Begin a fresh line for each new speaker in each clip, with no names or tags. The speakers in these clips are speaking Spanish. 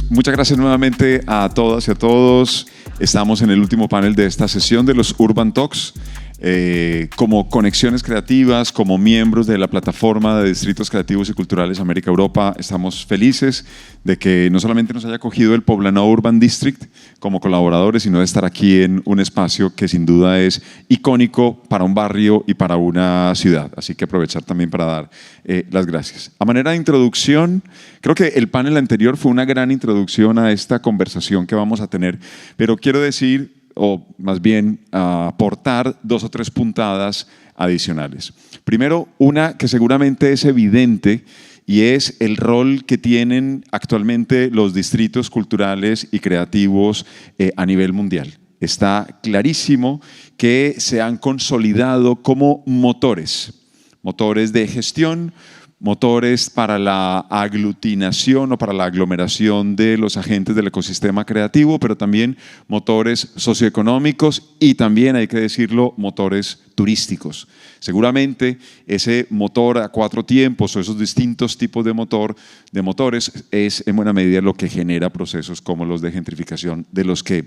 muchas gracias nuevamente a todas y a todos. Estamos en el último panel de esta sesión de los Urban Talks. Como Conexiones Creativas, como miembros de la plataforma de Distritos Creativos y Culturales América Europa, estamos felices de que no solamente nos haya cogido el Poblenou Urban District como colaboradores, sino de estar aquí en un espacio que sin duda es icónico para un barrio y para una ciudad. Así que aprovechar también para dar las gracias. A manera de introducción, creo que el panel anterior fue una gran introducción a esta conversación que vamos a tener, pero quiero decir, o más bien aportar dos o tres puntadas adicionales. Primero, una que seguramente es evidente y es el rol que tienen actualmente los distritos culturales y creativos a nivel mundial. Está clarísimo que se han consolidado como motores de gestión, motores para la aglutinación o para la aglomeración de los agentes del ecosistema creativo, pero también motores socioeconómicos y también, hay que decirlo, motores turísticos. Seguramente ese motor a cuatro tiempos o esos distintos tipos de motores es en buena medida lo que genera procesos como los de gentrificación de los que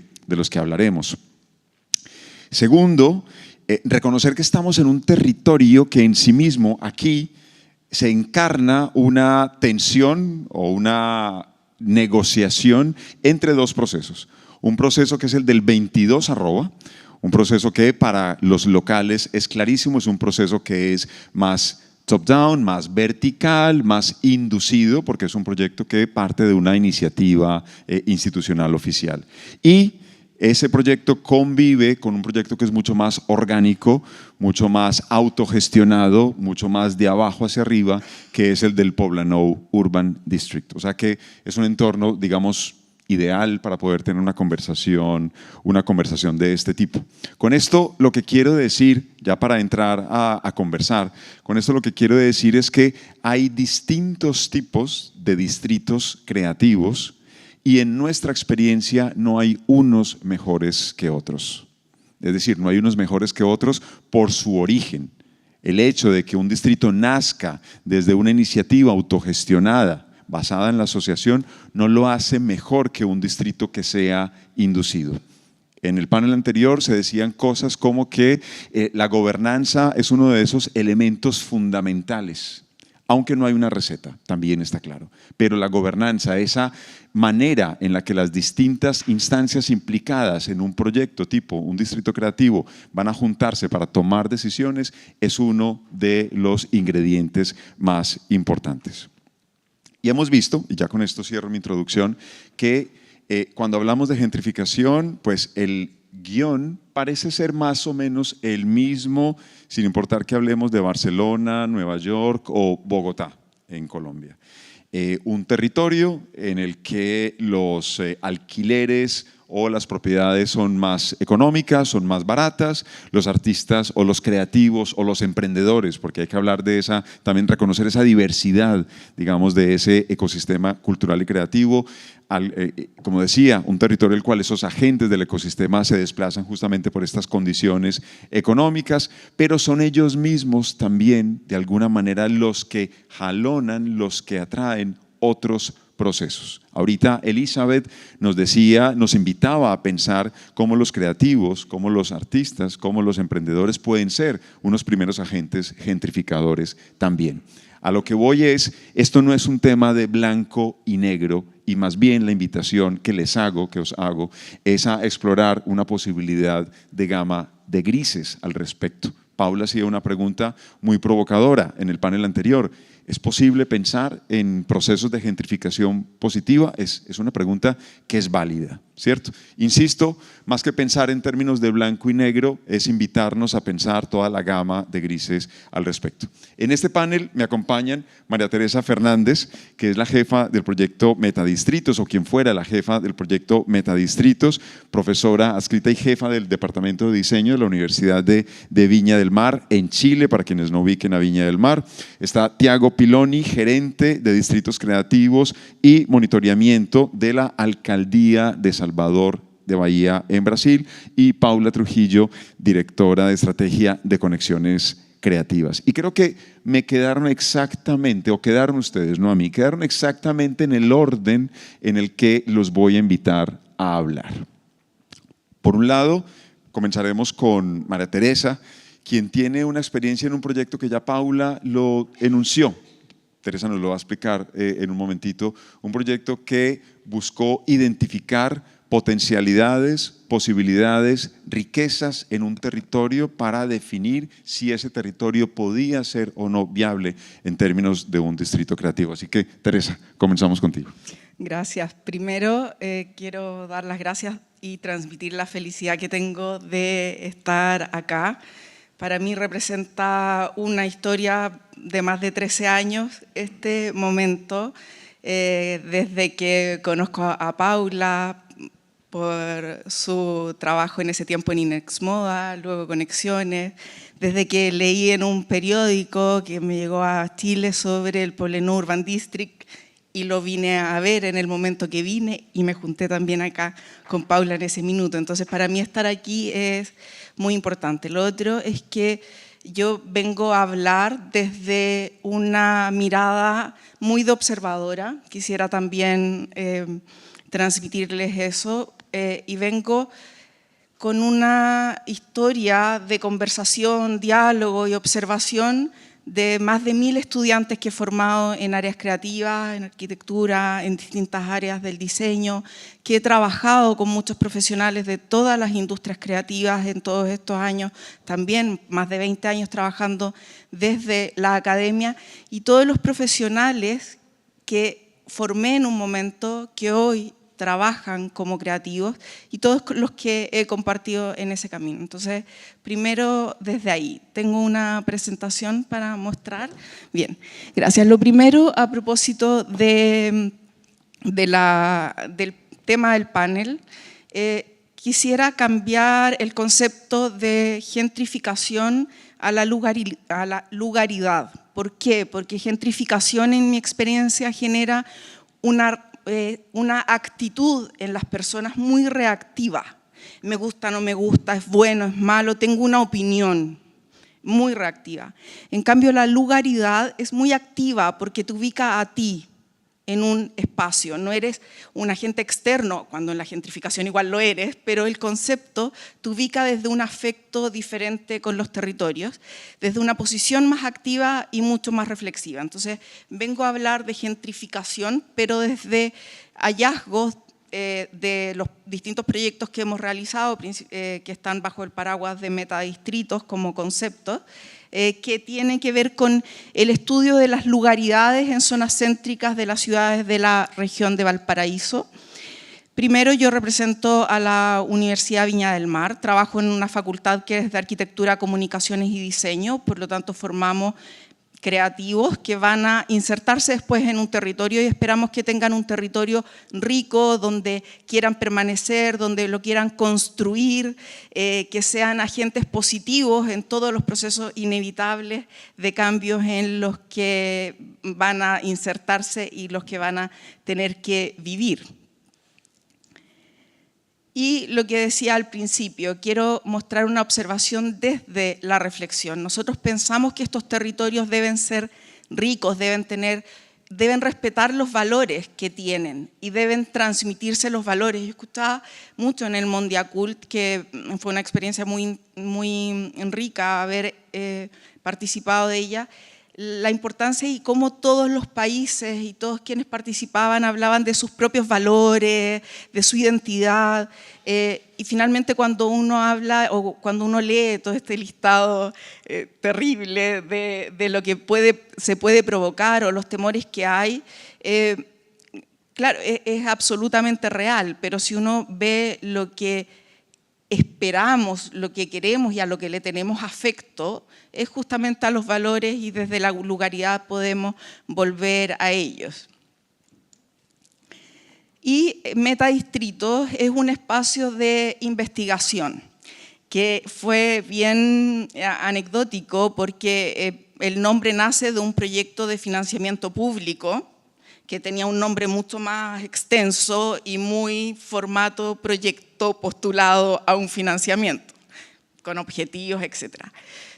hablaremos. Segundo, reconocer que estamos en un territorio que en sí mismo aquí se encarna una tensión o una negociación entre dos procesos. Un proceso que es el del 22 arroba, un proceso que para los locales es clarísimo, es un proceso que es más top-down, más vertical, más inducido, porque es un proyecto que parte de una iniciativa institucional oficial. Y ese proyecto convive con un proyecto que es mucho más orgánico, mucho más autogestionado, mucho más de abajo hacia arriba, que es el del Poblenou Urban District. O sea que es un entorno, digamos, ideal para poder tener una conversación de este tipo. Con esto lo que quiero decir, ya para entrar a conversar, con esto lo que quiero decir es que hay distintos tipos de distritos creativos y en nuestra experiencia no hay unos mejores que otros. Es decir, no hay unos mejores que otros por su origen. El hecho de que un distrito nazca desde una iniciativa autogestionada, basada en la asociación, no lo hace mejor que un distrito que sea inducido. En el panel anterior se decían cosas como que la gobernanza es uno de esos elementos fundamentales. Aunque no hay una receta, también está claro. Pero la gobernanza, esa manera en la que las distintas instancias implicadas en un proyecto tipo un distrito creativo van a juntarse para tomar decisiones, es uno de los ingredientes más importantes. Y hemos visto, y ya con esto cierro mi introducción, que cuando hablamos de gentrificación, pues el guión parece ser más o menos el mismo, sin importar que hablemos de Barcelona, Nueva York o Bogotá en Colombia. Un territorio en el que los alquileres o las propiedades son más económicas, son más baratas, los artistas o los creativos o los emprendedores, porque hay que hablar de esa, también reconocer esa diversidad, digamos, de ese ecosistema cultural y creativo. Como decía, un territorio en el cual esos agentes del ecosistema se desplazan justamente por estas condiciones económicas, pero son ellos mismos también, de alguna manera, los que jalonan, los que atraen otros procesos. Ahorita Elizabeth nos invitaba a pensar cómo los creativos, cómo los artistas, cómo los emprendedores pueden ser unos primeros agentes gentrificadores también. A lo que voy es, esto no es un tema de blanco y negro, y más bien la invitación que os hago, es a explorar una posibilidad de gama de grises al respecto. Paula hacía una pregunta muy provocadora en el panel anterior. ¿Es posible pensar en procesos de gentrificación positiva? Es una pregunta que es válida, ¿cierto? Insisto, más que pensar en términos de blanco y negro, es invitarnos a pensar toda la gama de grises al respecto. En este panel me acompañan María Teresa Fernández, que es la jefa del proyecto Metadistritos, o quien fuera la jefa del proyecto Metadistritos, profesora adscrita y jefa del Departamento de Diseño de la Universidad de Viña del Mar, en Chile, para quienes no ubiquen a Viña del Mar. Está Tiago Piloni, gerente de Distritos Creativos y monitoreamiento de la Alcaldía de Salvador de Bahía en Brasil, y Paula Trujillo, directora de Estrategia de Conexiones creativas. Y creo que me quedaron exactamente, o quedaron ustedes, no a mí, quedaron exactamente en el orden en el que los voy a invitar a hablar. Por un lado, comenzaremos con María Teresa, quien tiene una experiencia en un proyecto que ya Paula lo enunció. Teresa nos lo va a explicar en un momentito. Un proyecto que buscó identificar potencialidades, posibilidades, riquezas en un territorio para definir si ese territorio podía ser o no viable en términos de un distrito creativo. Así que, Teresa, comenzamos contigo.
Gracias. Primero, quiero dar las gracias y transmitir la felicidad que tengo de estar acá. Para mí representa una historia de más de 13 años este momento, desde que conozco a Paula por su trabajo en ese tiempo en Inexmoda, luego Conexiones, desde que leí en un periódico que me llegó a Chile sobre el Poblenou Urban District y lo vine a ver en el momento que vine y me junté también acá con Paula en ese minuto. Entonces, para mí estar aquí es muy importante. Lo otro es que yo vengo a hablar desde una mirada muy de observadora. Quisiera también transmitirles eso y vengo con una historia de conversación, diálogo y observación de más de 1000 estudiantes que he formado en áreas creativas, en arquitectura, en distintas áreas del diseño, que he trabajado con muchos profesionales de todas las industrias creativas en todos estos años, también más de 20 años trabajando desde la academia, y todos los profesionales que formé en un momento, que hoy trabajan como creativos, y todos los que he compartido en ese camino. Entonces, primero desde ahí, tengo una presentación para mostrar. Bien, gracias. Lo primero, a propósito del tema del panel, quisiera cambiar el concepto de gentrificación a la lugaridad. ¿Por qué? Porque gentrificación, en mi experiencia, genera una actitud en las personas muy reactiva. Me gusta, no me gusta, es bueno, es malo, tengo una opinión muy reactiva. En cambio, la lugaridad es muy activa porque te ubica a ti en un espacio. No eres un agente externo, cuando en la gentrificación igual lo eres, pero el concepto te ubica desde un afecto diferente con los territorios, desde una posición más activa y mucho más reflexiva. Entonces, vengo a hablar de gentrificación, pero desde hallazgos de los distintos proyectos que hemos realizado, que están bajo el paraguas de metadistritos como concepto, que tienen que ver con el estudio de las lugaridades en zonas céntricas de las ciudades de la región de Valparaíso. Primero, yo represento a la Universidad Viña del Mar, trabajo en una facultad que es de Arquitectura, Comunicaciones y Diseño, por lo tanto formamos creativos que van a insertarse después en un territorio y esperamos que tengan un territorio rico, donde quieran permanecer, donde lo quieran construir, que sean agentes positivos en todos los procesos inevitables de cambios en los que van a insertarse y los que van a tener que vivir. Y lo que decía al principio, quiero mostrar una observación desde la reflexión. Nosotros pensamos que estos territorios deben ser ricos, deben respetar los valores que tienen y deben transmitirse los valores. Yo escuchaba mucho en el Mondiacult, que fue una experiencia muy rica haber participado de ella, la importancia y cómo todos los países y todos quienes participaban hablaban de sus propios valores, de su identidad, y finalmente cuando uno habla o cuando uno lee todo este listado terrible de lo que se puede provocar o los temores que hay, claro, es absolutamente real, pero si uno ve lo que esperamos, lo que queremos y a lo que le tenemos afecto, es justamente a los valores, y desde la lugaridad podemos volver a ellos. Y Metadistritos es un espacio de investigación que fue bien anecdótico porque el nombre nace de un proyecto de financiamiento público que tenía un nombre mucho más extenso y muy formato proyecto postulado a un financiamiento. con objetivos, etc.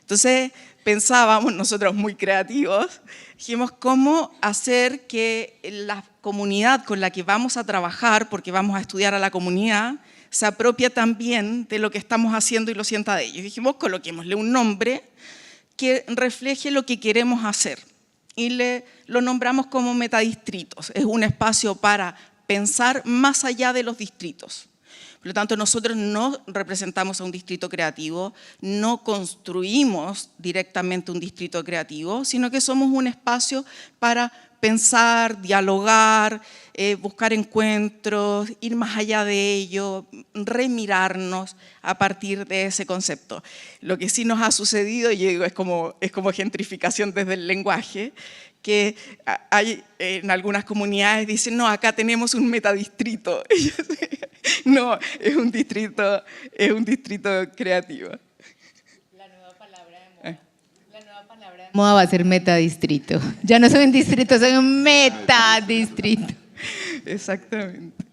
Entonces pensábamos, nosotros muy creativos, dijimos cómo hacer que la comunidad con la que vamos a trabajar, porque vamos a estudiar a la comunidad, se apropia también de lo que estamos haciendo y lo sienta de ellos. Dijimos, coloquémosle un nombre que refleje lo que queremos hacer. Y lo nombramos como metadistritos. Es un espacio para pensar más allá de los distritos. Por lo tanto, nosotros no representamos a un distrito creativo, no construimos directamente un distrito creativo, sino que somos un espacio para pensar, dialogar, buscar encuentros, ir más allá de ello, remirarnos a partir de ese concepto. Lo que sí nos ha sucedido, y yo digo, es como gentrificación desde el lenguaje, que hay en algunas comunidades dicen, no, acá tenemos un metadistrito. No, es un distrito creativo.
La nueva palabra de moda. La nueva palabra de moda va a ser metadistrito. Ya no soy un distrito, soy un metadistrito.
Exactamente.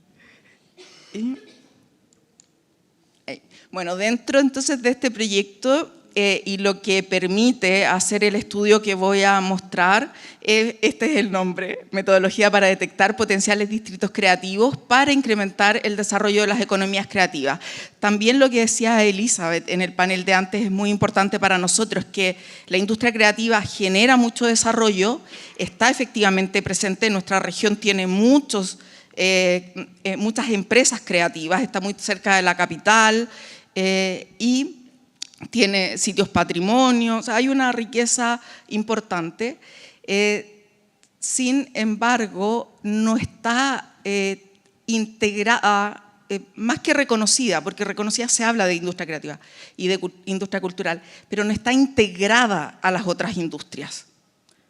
Bueno, dentro entonces de este proyecto y lo que permite hacer el estudio que voy a mostrar, este es el nombre, Metodología para detectar potenciales distritos creativos para incrementar el desarrollo de las economías creativas. También lo que decía Elizabeth en el panel de antes es muy importante para nosotros, que la industria creativa genera mucho desarrollo, está efectivamente presente en nuestra región, tiene muchas empresas creativas, está muy cerca de la capital y tiene sitios patrimonios, hay una riqueza importante. Sin embargo, no está integrada, más que reconocida, porque reconocida se habla de industria creativa y de industria cultural, pero no está integrada a las otras industrias.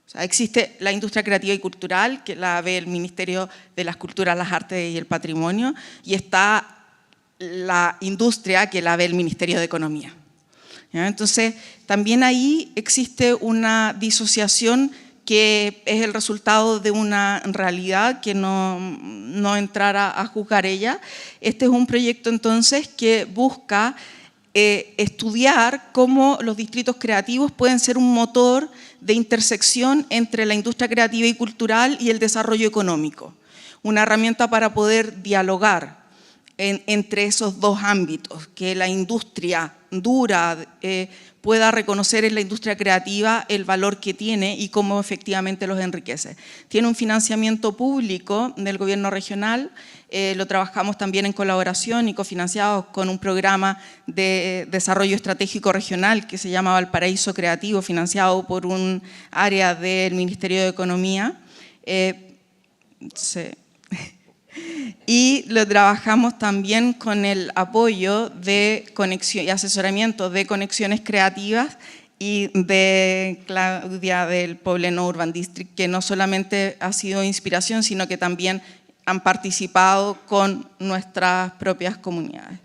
O sea, existe la industria creativa y cultural, que la ve el Ministerio de las Culturas, las Artes y el Patrimonio, y está la industria que la ve el Ministerio de Economía. ¿Ya? Entonces, también ahí existe una disociación que es el resultado de una realidad que no entrar a juzgar ella. Este es un proyecto entonces que busca estudiar cómo los distritos creativos pueden ser un motor de intersección entre la industria creativa y cultural y el desarrollo económico. Una herramienta para poder dialogar entre esos dos ámbitos, que la industria dura pueda reconocer en la industria creativa el valor que tiene y cómo efectivamente los enriquece. Tiene un financiamiento público del gobierno regional, lo trabajamos también en colaboración y cofinanciados con un programa de desarrollo estratégico regional que se llama Valparaíso Creativo, financiado por un área del Ministerio de Economía. Y lo trabajamos también con el apoyo de conexión y asesoramiento de Conexiones Creativas y de Claudia del Pobleno Urban District, que no solamente ha sido inspiración, sino que también han participado con nuestras propias comunidades.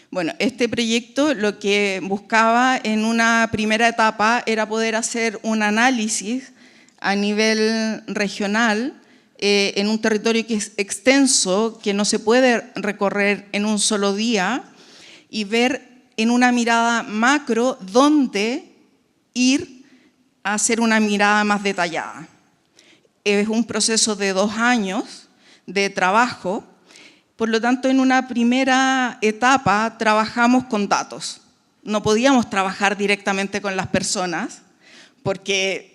Bueno, este proyecto lo que buscaba en una primera etapa era poder hacer un análisis a nivel regional en un territorio que es extenso, que no se puede recorrer en un solo día, y ver en una mirada macro dónde ir a hacer una mirada más detallada. Es un proceso de 2 años de trabajo, por lo tanto en una primera etapa trabajamos con datos. No podíamos trabajar directamente con las personas porque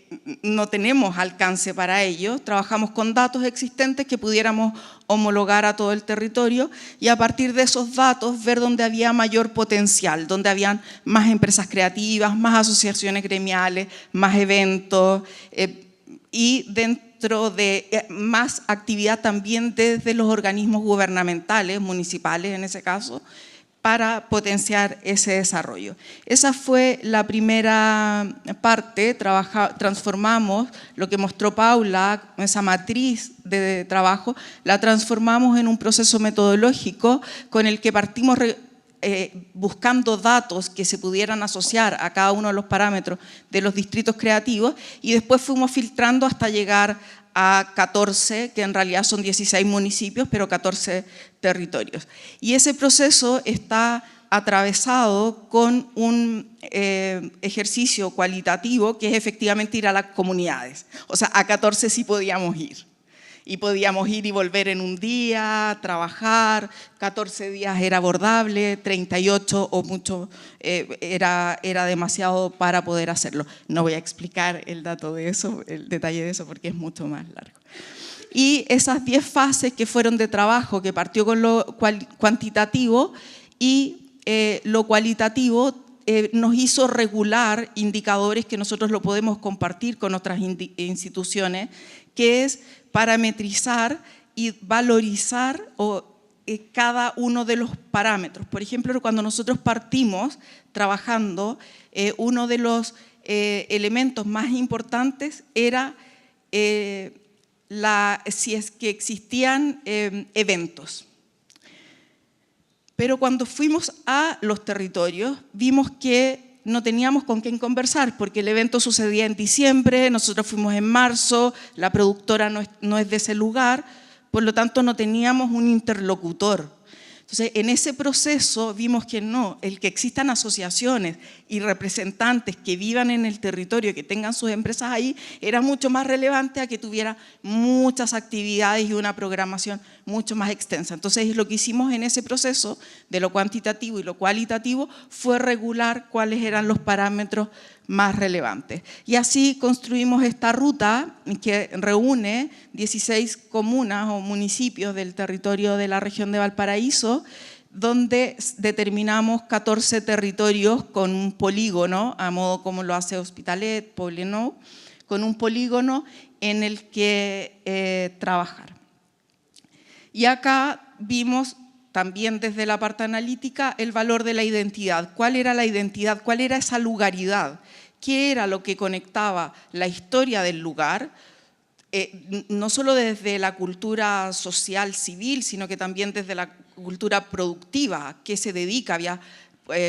no tenemos alcance para ello, trabajamos con datos existentes que pudiéramos homologar a todo el territorio y a partir de esos datos ver dónde había mayor potencial, dónde habían más empresas creativas, más asociaciones gremiales, más eventos y dentro de más actividad también desde los organismos gubernamentales, municipales en ese caso, para potenciar ese desarrollo. Esa fue la primera parte, transformamos lo que mostró Paula, esa matriz de trabajo, la transformamos en un proceso metodológico con el que partimos buscando datos que se pudieran asociar a cada uno de los parámetros de los distritos creativos y después fuimos filtrando hasta llegar a 14, que en realidad son 16 municipios, pero 14 territorios. Y ese proceso está atravesado con un ejercicio cualitativo que es efectivamente ir a las comunidades. O sea, a 14 sí podíamos ir. Y podíamos ir y volver en un día, trabajar, 14 días era abordable, 38 o mucho era demasiado para poder hacerlo. No voy a explicar el dato de eso, el detalle de eso, porque es mucho más largo. Y esas 10 fases que fueron de trabajo, que partió con lo cuantitativo y lo cualitativo, nos hizo regular indicadores que nosotros lo podemos compartir con otras instituciones, que es parametrizar y valorizar cada uno de los parámetros. Por ejemplo, cuando nosotros partimos trabajando, uno de los elementos más importantes era si es que existían eventos. Pero cuando fuimos a los territorios, vimos que no teníamos con quién conversar, porque el evento sucedía en diciembre, nosotros fuimos en marzo, la productora no es de ese lugar, por lo tanto no teníamos un interlocutor. Entonces, en ese proceso vimos que no, el que existan asociaciones y representantes que vivan en el territorio, que tengan sus empresas ahí, era mucho más relevante a que tuviera muchas actividades y una programación mucho más extensa. Entonces, lo que hicimos en ese proceso de lo cuantitativo y lo cualitativo fue regular cuáles eran los parámetros más relevantes. Y así construimos esta ruta que reúne 16 comunas o municipios del territorio de la región de Valparaíso, donde determinamos 14 territorios con un polígono, a modo como lo hace Hospitalet, Poblenou, con un polígono en el que trabajar. Y acá vimos también desde la parte analítica el valor de la identidad. ¿Cuál era la identidad? ¿Cuál era esa lugaridad? ¿Qué era lo que conectaba la historia del lugar? No solo desde la cultura social civil, sino que también desde la cultura productiva, que se dedica, había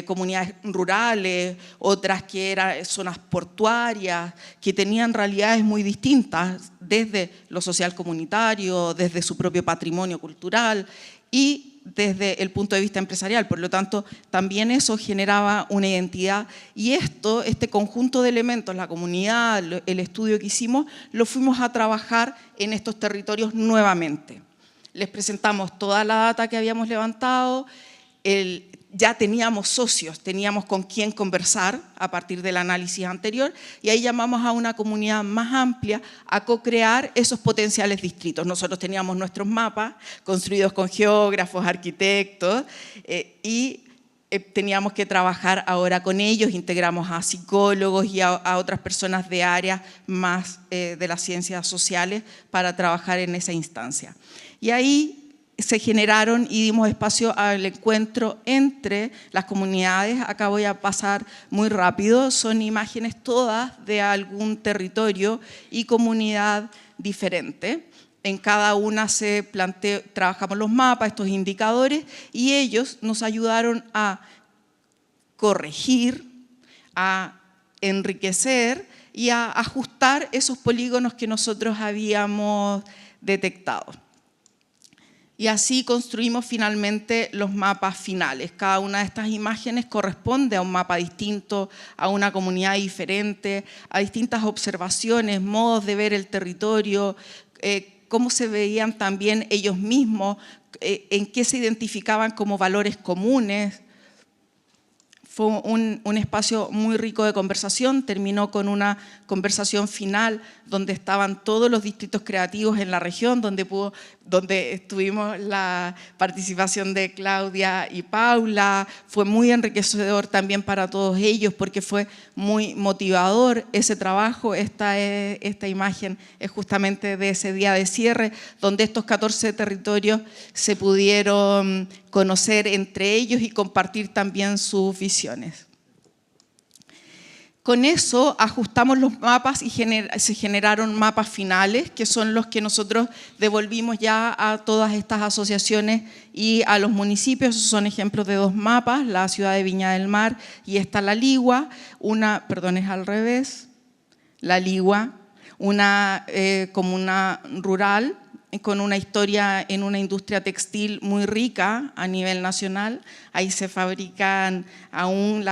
comunidades rurales, otras que eran zonas portuarias, que tenían realidades muy distintas desde lo social comunitario, desde su propio patrimonio cultural y desde el punto de vista empresarial. Por lo tanto, también eso generaba una identidad y este conjunto de elementos, la comunidad, el estudio que hicimos, lo fuimos a trabajar en estos territorios nuevamente. Les presentamos toda la data que habíamos levantado, ya teníamos socios, teníamos con quién conversar a partir del análisis anterior y ahí llamamos a una comunidad más amplia a co-crear esos potenciales distritos. Nosotros teníamos nuestros mapas construidos con geógrafos, arquitectos y teníamos que trabajar ahora con ellos, integramos a psicólogos y a otras personas de áreas más de las ciencias sociales para trabajar en esa instancia. Y ahí se generaron y dimos espacio al encuentro entre las comunidades. Acá voy a pasar muy rápido, son imágenes todas de algún territorio y comunidad diferente. En cada una trabajamos los mapas, estos indicadores, y ellos nos ayudaron a corregir, a enriquecer y a ajustar esos polígonos que nosotros habíamos detectado. Y así construimos finalmente los mapas finales. Cada una de estas imágenes corresponde a un mapa distinto, a una comunidad diferente, a distintas observaciones, modos de ver el territorio, cómo se veían también ellos mismos, en qué se identificaban como valores comunes. Fue un espacio muy rico de conversación, terminó con una conversación final donde estaban todos los distritos creativos en la región, donde estuvimos la participación de Claudia y Paula. Fue muy enriquecedor también para todos ellos porque fue muy motivador ese trabajo. Esta imagen es justamente de ese día de cierre, donde estos 14 territorios se pudieron conocer entre ellos y compartir también sus visiones. Con eso ajustamos los mapas y se generaron mapas finales, que son los que nosotros devolvimos ya a todas estas asociaciones y a los municipios. Esos son ejemplos de dos mapas, la ciudad de Viña del Mar y esta La Ligua, La Ligua, una comuna rural con una historia en una industria textil muy rica a nivel nacional. Ahí se fabrican aún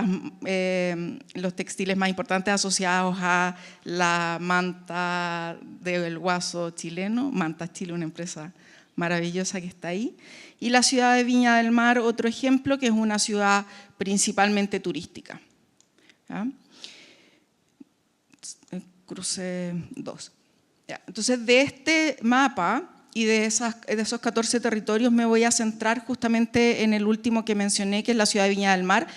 los textiles más importantes asociados a la manta del guaso chileno, Manta Chile, una empresa maravillosa que está ahí. Y la ciudad de Viña del Mar, otro ejemplo, que es una ciudad principalmente turística. ¿Ya? Cruce 2. Entonces, de este mapa y de esos 14 territorios me voy a centrar justamente en el último que mencioné, que es la ciudad de Viña del Mar,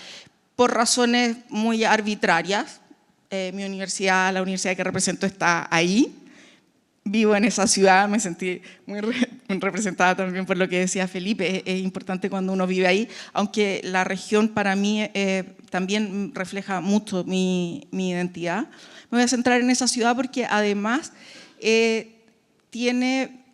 por razones muy arbitrarias. Mi universidad, la universidad que represento, está ahí. Vivo en esa ciudad, me sentí muy representada también por lo que decía Felipe. Es importante cuando uno vive ahí, aunque la región para mí también refleja mucho mi identidad. Me voy a centrar en esa ciudad porque además tiene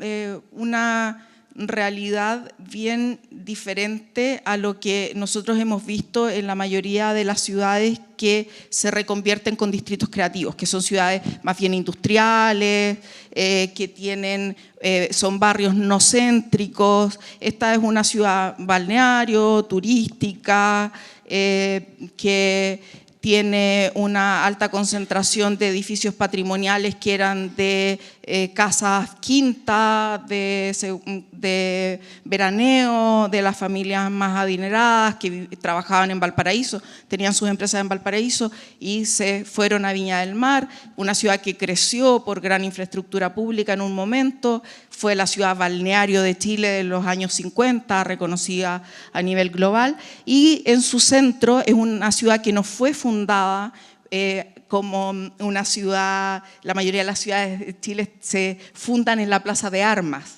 una realidad bien diferente a lo que nosotros hemos visto en la mayoría de las ciudades que se reconvierten con distritos creativos, que son ciudades más bien industriales, que son barrios no céntricos. Esta es una ciudad balneario, turística, que tiene una alta concentración de edificios patrimoniales que eran de casas quintas, de veraneo, de las familias más adineradas que trabajaban en Valparaíso, tenían sus empresas en Valparaíso y se fueron a Viña del Mar, una ciudad que creció por gran infraestructura pública en un momento, fue la ciudad balneario de Chile de los años 50, reconocida a nivel global, y en su centro es una ciudad que no fue fundada como una ciudad. La mayoría de las ciudades de Chile se fundan en la Plaza de Armas.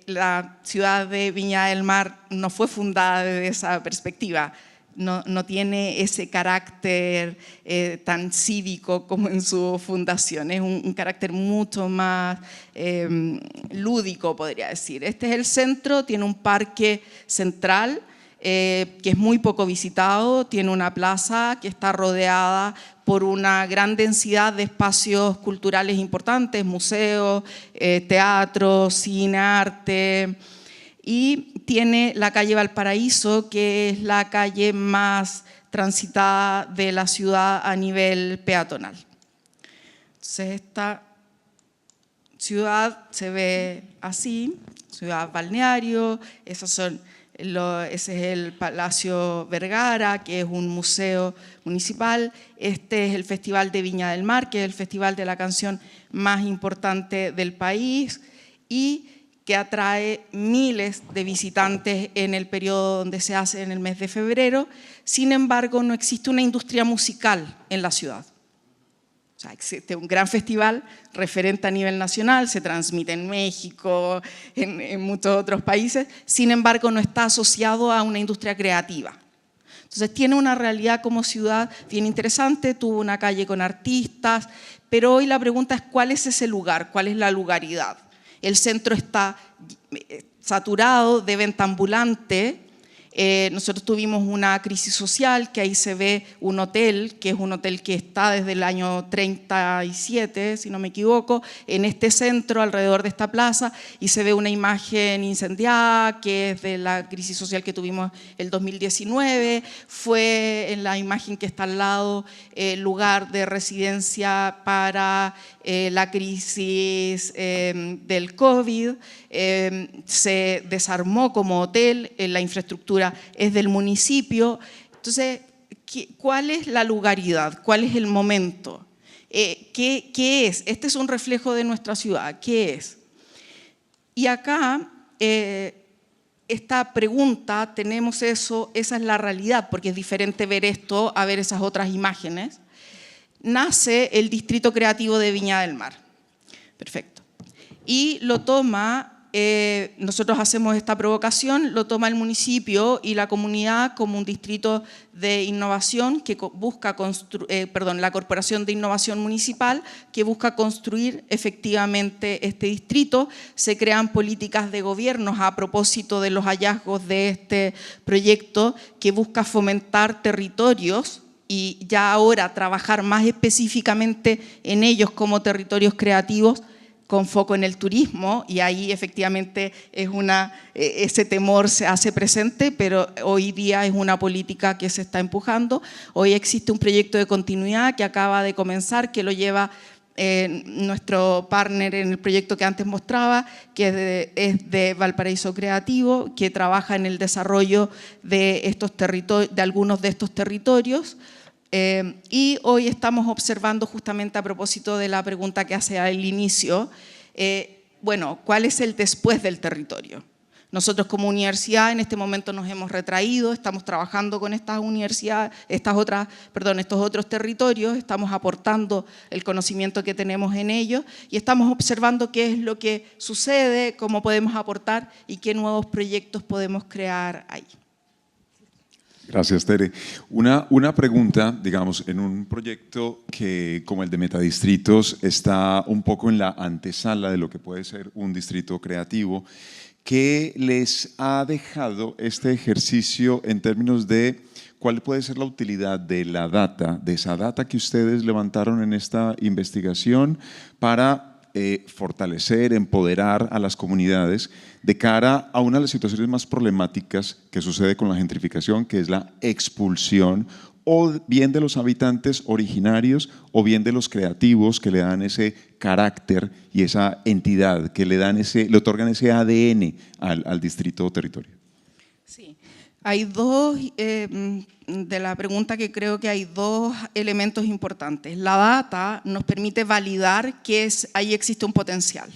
La ciudad de Viña del Mar no fue fundada desde esa perspectiva. No tiene ese carácter tan cívico como en su fundación, es un carácter mucho más lúdico, podría decir. Este es el centro, tiene un parque central que es muy poco visitado, tiene una plaza que está rodeada por una gran densidad de espacios culturales importantes, museos, teatro, cine, arte. Y tiene la calle Valparaíso, que es la calle más transitada de la ciudad a nivel peatonal. Entonces esta ciudad se ve así, ciudad balneario, ese es el Palacio Vergara, que es un museo municipal. Este es el Festival de Viña del Mar, que es el festival de la canción más importante del país y que atrae miles de visitantes en el periodo donde se hace, en el mes de febrero. Sin embargo, no existe una industria musical en la ciudad. O sea, existe un gran festival referente a nivel nacional, se transmite en México, en muchos otros países, sin embargo, no está asociado a una industria creativa. Entonces, tiene una realidad como ciudad bien interesante, tuvo una calle con artistas, pero hoy la pregunta es ¿cuál es ese lugar? ¿Cuál es la lugaridad? El centro está saturado de venta ambulante. Nosotros tuvimos una crisis social, que ahí se ve un hotel, que es un hotel que está desde el año 37, si no me equivoco, en este centro, alrededor de esta plaza, y se ve una imagen incendiada, que es de la crisis social que tuvimos el 2019, fue en la imagen que está al lado lugar de residencia para la crisis del COVID, se desarmó como hotel, la infraestructura es del municipio. Entonces, ¿cuál es la lugaridad? ¿Cuál es el momento? ¿Qué es? Este es un reflejo de nuestra ciudad. ¿Qué es? Y acá, esta pregunta, tenemos eso, esa es la realidad, porque es diferente ver esto a ver esas otras imágenes. Nace el Distrito Creativo de Viña del Mar. Perfecto. Y lo toma, nosotros hacemos esta provocación, lo toma el municipio y la comunidad como un distrito de innovación que busca la Corporación de Innovación Municipal, que busca construir efectivamente este distrito. Se crean políticas de gobierno a propósito de los hallazgos de este proyecto que busca fomentar territorios y ya ahora trabajar más específicamente en ellos como territorios creativos con foco en el turismo, y ahí efectivamente ese temor se hace presente, pero hoy día es una política que se está empujando. Hoy existe un proyecto de continuidad que acaba de comenzar, que lo lleva nuestro partner en el proyecto que antes mostraba, que es de Valparaíso Creativo, que trabaja en el desarrollo de algunos de estos territorios. Y hoy estamos observando, justamente a propósito de la pregunta que hace al inicio, bueno, ¿cuál es el después del territorio? Nosotros como universidad en este momento nos hemos retraído, estamos trabajando con estas universidades, estos otros territorios, estamos aportando el conocimiento que tenemos en ellos y estamos observando qué es lo que sucede, cómo podemos aportar y qué nuevos proyectos podemos crear ahí.
Gracias, Tere. Una pregunta, digamos, en un proyecto que, como el de Metadistritos, está un poco en la antesala de lo que puede ser un distrito creativo. ¿Qué les ha dejado este ejercicio en términos de cuál puede ser la utilidad de la data, de esa data que ustedes levantaron en esta investigación para fortalecer, empoderar a las comunidades de cara a una de las situaciones más problemáticas que sucede con la gentrificación, que es la expulsión o bien de los habitantes originarios o bien de los creativos que le dan ese carácter y esa entidad, que le otorgan ese ADN al distrito o territorio? Sí.
Hay dos, de la pregunta, que creo que hay dos elementos importantes. La data nos permite validar que ahí existe un potencial.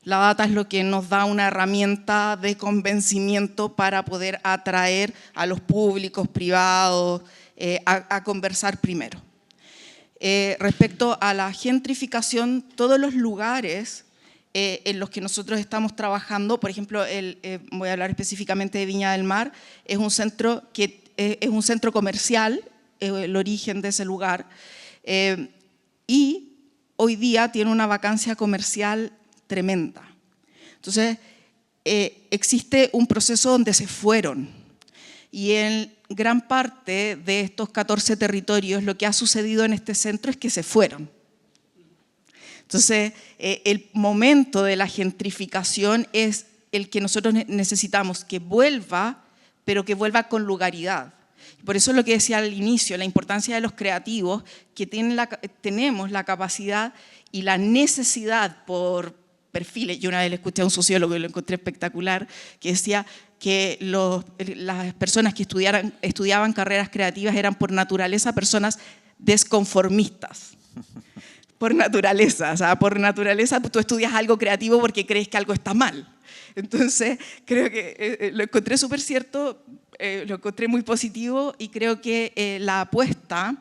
La data es lo que nos da una herramienta de convencimiento para poder atraer a los públicos privados a conversar primero. Respecto a la gentrificación, todos los lugares en los que nosotros estamos trabajando, por ejemplo, voy a hablar específicamente de Viña del Mar, es un centro comercial, el origen de ese lugar, y hoy día tiene una vacancia comercial tremenda. Entonces, existe un proceso donde se fueron, y en gran parte de estos 14 territorios lo que ha sucedido en este centro es que se fueron. Entonces, el momento de la gentrificación es el que nosotros necesitamos que vuelva, pero que vuelva con lugaridad. Por eso es lo que decía al inicio, la importancia de los creativos, que tenemos la capacidad y la necesidad por perfiles. Yo una vez le escuché a un sociólogo y lo encontré espectacular, que decía que las personas que estudiaban carreras creativas eran por naturaleza personas desconformistas. Por naturaleza, o sea, por naturaleza tú estudias algo creativo porque crees que algo está mal. Entonces, creo que lo encontré súper cierto, lo encontré muy positivo, y creo que la apuesta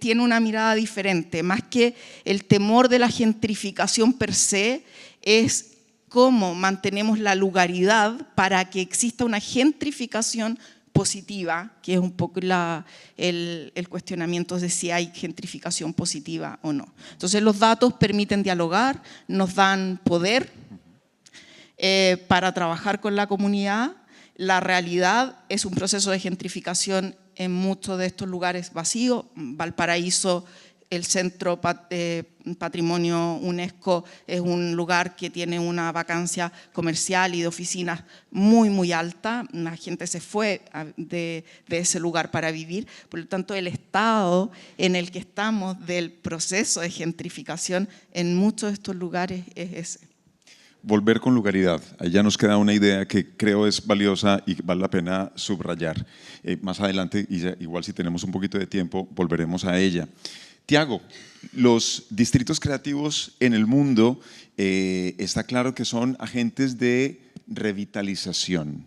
tiene una mirada diferente. Más que el temor de la gentrificación per se, es cómo mantenemos la lugaridad para que exista una gentrificación positiva, que es un poco el cuestionamiento de si hay gentrificación positiva o no. Entonces los datos permiten dialogar, nos dan poder para trabajar con la comunidad. La realidad es un proceso de gentrificación en muchos de estos lugares vacíos. Valparaíso, el Centro Patrimonio UNESCO, es un lugar que tiene una vacancia comercial y de oficinas muy, muy alta. La gente se fue de ese lugar para vivir. Por lo tanto, el estado en el que estamos del proceso de gentrificación en muchos de estos lugares es ese.
Volver con lugaridad. Ahí ya nos queda una idea que creo es valiosa y vale la pena subrayar. Más adelante, y igual si tenemos un poquito de tiempo, volveremos a ella. Tiago, los distritos creativos en el mundo está claro que son agentes de revitalización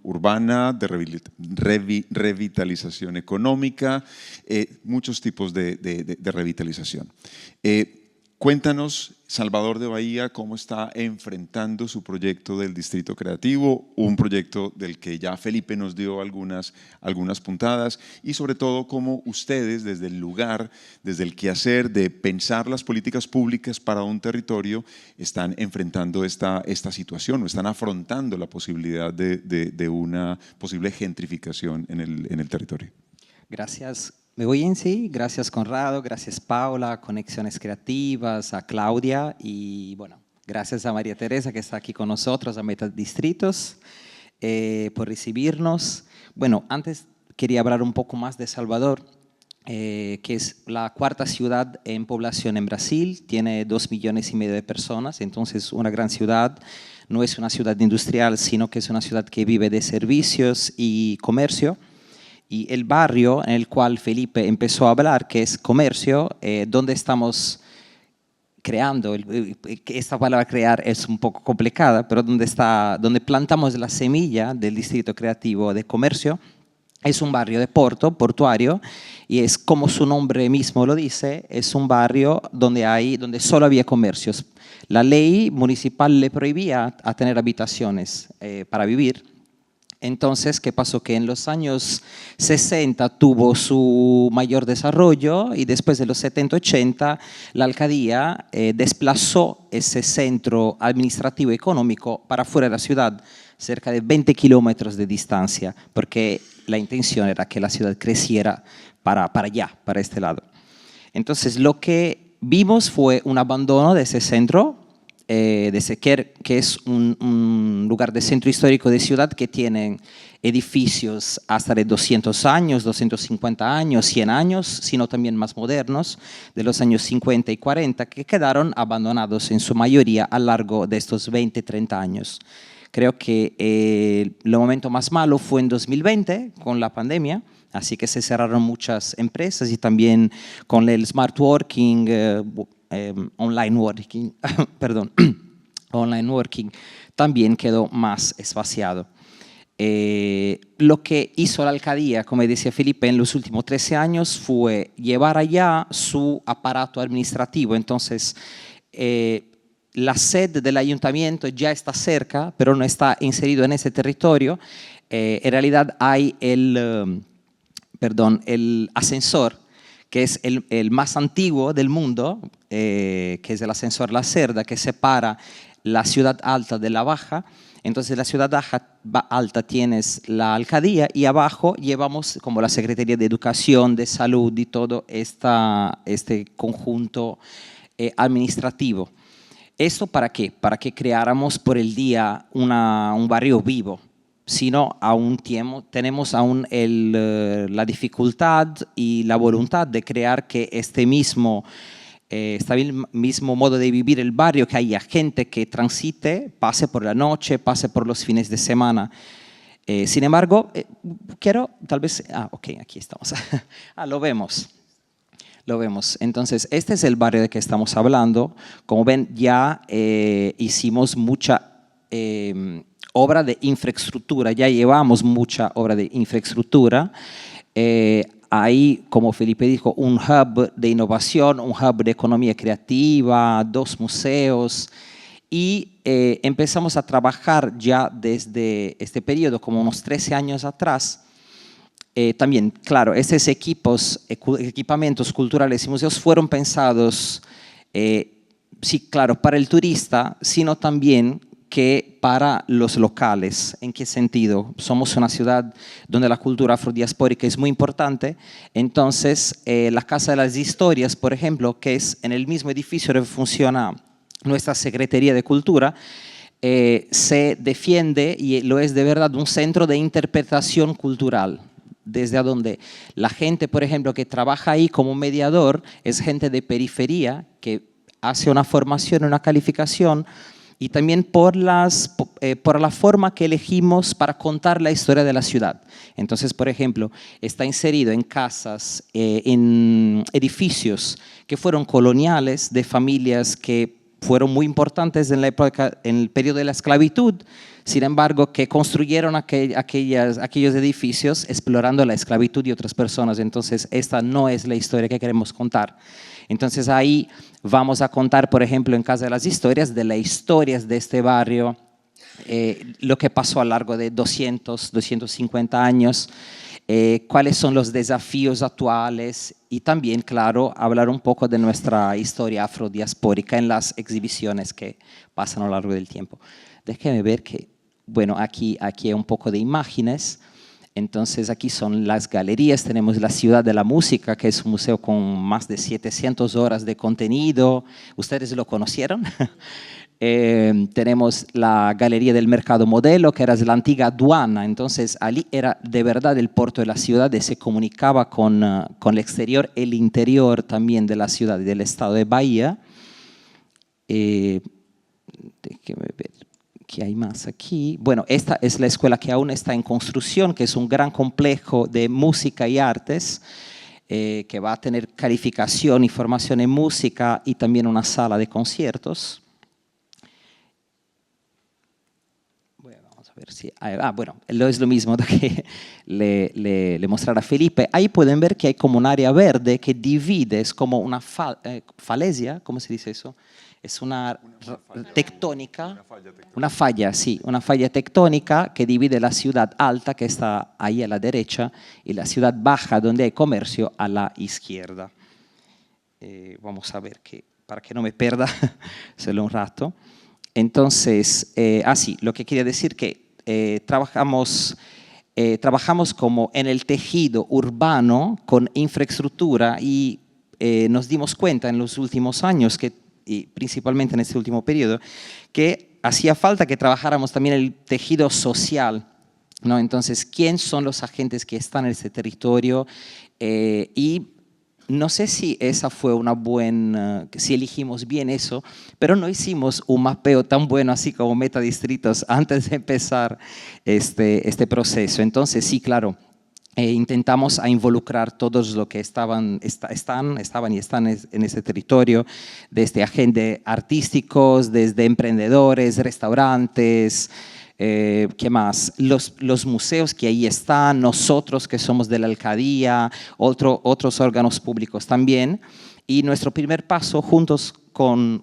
urbana, de revitalización económica, muchos tipos de revitalización. Cuéntanos, Salvador de Bahía, cómo está enfrentando su proyecto del Distrito Creativo, un proyecto del que ya Felipe nos dio algunas puntadas, y sobre todo cómo ustedes desde el lugar, desde el quehacer de pensar las políticas públicas para un territorio, están enfrentando esta situación o están afrontando la posibilidad de una posible gentrificación en el territorio.
Gracias. Me voy en sí, gracias Conrado, gracias Paula, Conexiones Creativas, a Claudia y bueno, gracias a María Teresa que está aquí con nosotros, a Metadistritos, por recibirnos. Bueno, antes quería hablar un poco más de Salvador, que es la cuarta ciudad en población en Brasil, tiene 2,5 millones de personas, entonces una gran ciudad, no es una ciudad industrial, sino que es una ciudad que vive de servicios y comercio. Y el barrio en el cual Felipe empezó a hablar, que es comercio, donde estamos creando, esta palabra crear es un poco complicada, pero donde plantamos la semilla del distrito creativo de comercio, es un barrio de Porto, portuario, y es como su nombre mismo lo dice, es un barrio donde solo había comercios. La ley municipal le prohibía a tener habitaciones para vivir. Entonces, ¿qué pasó? Que en los años 60 tuvo su mayor desarrollo y después de los 70-80 la alcaldía desplazó ese centro administrativo y económico para fuera de la ciudad, cerca de 20 kilómetros de distancia, porque la intención era que la ciudad creciera para allá, para este lado. Entonces, lo que vimos fue un abandono de ese centro, de Sequer, que es un lugar de centro histórico de ciudad que tiene edificios hasta de 200 años, 250 años, 100 años, sino también más modernos, de los años 50 y 40, que quedaron abandonados en su mayoría a lo largo de estos 20, 30 años. Creo que el momento más malo fue en 2020, con la pandemia, así que se cerraron muchas empresas y también con el smart working, online working, perdón, online working, también quedó más espaciado. Lo que hizo la alcaldía, como decía Felipe, en los últimos 13 años fue llevar allá su aparato administrativo. Entonces, la sede del ayuntamiento ya está cerca, pero no está inserido en ese territorio. En realidad hay el ascensor, que es el más antiguo del mundo, que es el ascensor La Cerda, que separa la ciudad alta de la baja. Entonces, la ciudad alta tienes la alcaldía y abajo llevamos como la Secretaría de Educación, de Salud y todo este conjunto administrativo. ¿Esto para qué? Para que creáramos por el día un barrio vivo. Sino tenemos aún la dificultad y la voluntad de crear que este mismo modo de vivir el barrio, que haya gente que transite, pase por la noche, pase por los fines de semana. Sin embargo, quiero tal vez... ok, aquí estamos. Lo vemos. Lo vemos. Entonces, este es el barrio de que estamos hablando. Como ven, ya hicimos mucha... obra de infraestructura, ya llevamos mucha obra de infraestructura. Hay, como Felipe dijo, un hub de innovación, un hub de economía creativa, 2 museos y empezamos a trabajar ya desde este periodo, como unos 13 años atrás. También, claro, estos equipamientos culturales y museos fueron pensados, sí, claro, para el turista, sino también que para los locales. ¿En qué sentido? Somos una ciudad donde la cultura afrodiaspórica es muy importante, entonces la Casa de las Historias, por ejemplo, que es en el mismo edificio donde funciona nuestra Secretaría de Cultura, se defiende y lo es de verdad un centro de interpretación cultural, desde donde la gente, por ejemplo, que trabaja ahí como mediador, es gente de periferia que hace una formación, una calificación, y también por la forma que elegimos para contar la historia de la ciudad. Entonces, por ejemplo, está inserido en casas, en edificios que fueron coloniales, de familias que fueron muy importantes en el periodo de la esclavitud, sin embargo, que construyeron aquellos edificios explorando la esclavitud de otras personas. Entonces, esta no es la historia que queremos contar. Entonces ahí vamos a contar, por ejemplo, en Casa de las Historias, de las historias de este barrio, lo que pasó a lo largo de 200, 250 años, cuáles son los desafíos actuales y también, claro, hablar un poco de nuestra historia afrodiaspórica en las exhibiciones que pasan a lo largo del tiempo. Déjenme ver que, bueno, aquí hay un poco de imágenes. Entonces aquí son las galerías, tenemos la Ciudad de la Música, que es un museo con más de 700 horas de contenido. ¿Ustedes lo conocieron? Tenemos la Galería del Mercado Modelo, que era la antigua aduana. Entonces allí era de verdad el puerto de la ciudad y se comunicaba con el exterior, el interior también de la ciudad y del estado de Bahía. Déjeme ver. ¿Qué hay más aquí? Bueno, esta es la escuela que aún está en construcción, que es un gran complejo de música y artes, que va a tener calificación y formación en música y también una sala de conciertos. Bueno, vamos a ver si... bueno, es lo mismo que le mostrará Felipe. Ahí pueden ver que hay como un área verde que divide, es como una falesia, ¿cómo se dice eso? Es una tectónica, una falla, sí, una falla tectónica que divide la ciudad alta, que está ahí a la derecha, y la ciudad baja, donde hay comercio, a la izquierda. Vamos a ver, para que no me pierda, solo un rato. Entonces, sí, lo que quería decir que trabajamos como en el tejido urbano con infraestructura y nos dimos cuenta en los últimos años y principalmente en este último periodo, que hacía falta que trabajáramos también el tejido social, ¿no? Entonces, ¿quién son los agentes que están en este territorio? Y no sé si esa fue una buena, si elegimos bien eso, pero no hicimos un mapeo tan bueno así como Metadistritos antes de empezar este proceso. Entonces, sí, claro, intentamos a involucrar todos los que estaban y están en ese territorio, desde agentes artísticos, desde emprendedores, restaurantes, ¿qué más? Los museos que ahí están, nosotros que somos de la alcaldía, otros órganos públicos también. Y nuestro primer paso juntos con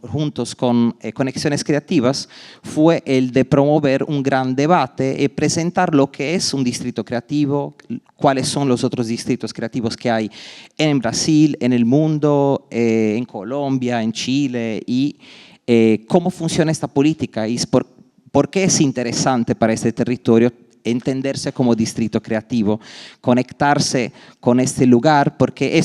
Conexiones Creativas fue el de promover un gran debate y presentar lo que es un distrito creativo, cuáles son los otros distritos creativos que hay en Brasil, en el mundo, en Colombia, en Chile, y cómo funciona esta política y por qué es interesante para este territorio entenderse como distrito creativo, conectarse con este lugar, porque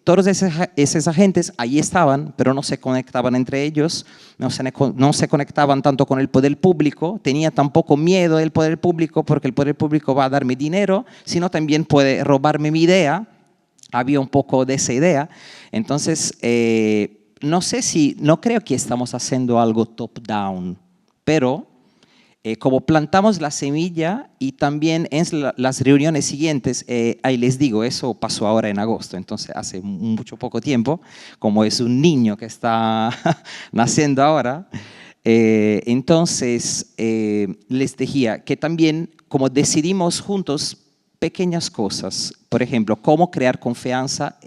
todos esos agentes ahí estaban, pero no se conectaban entre ellos, no se conectaban tanto con el poder público, tenía tampoco miedo del poder público porque el poder público va a darme dinero, sino también puede robarme mi idea. Había un poco de esa idea. Entonces, no creo que estamos haciendo algo top-down, pero como plantamos la semilla y también en las reuniones siguientes, ahí les digo, eso pasó ahora en agosto, entonces hace mucho poco tiempo, como es un niño que está naciendo ahora, entonces les decía que también como decidimos juntos pequeñas cosas, por ejemplo, cómo crear confianza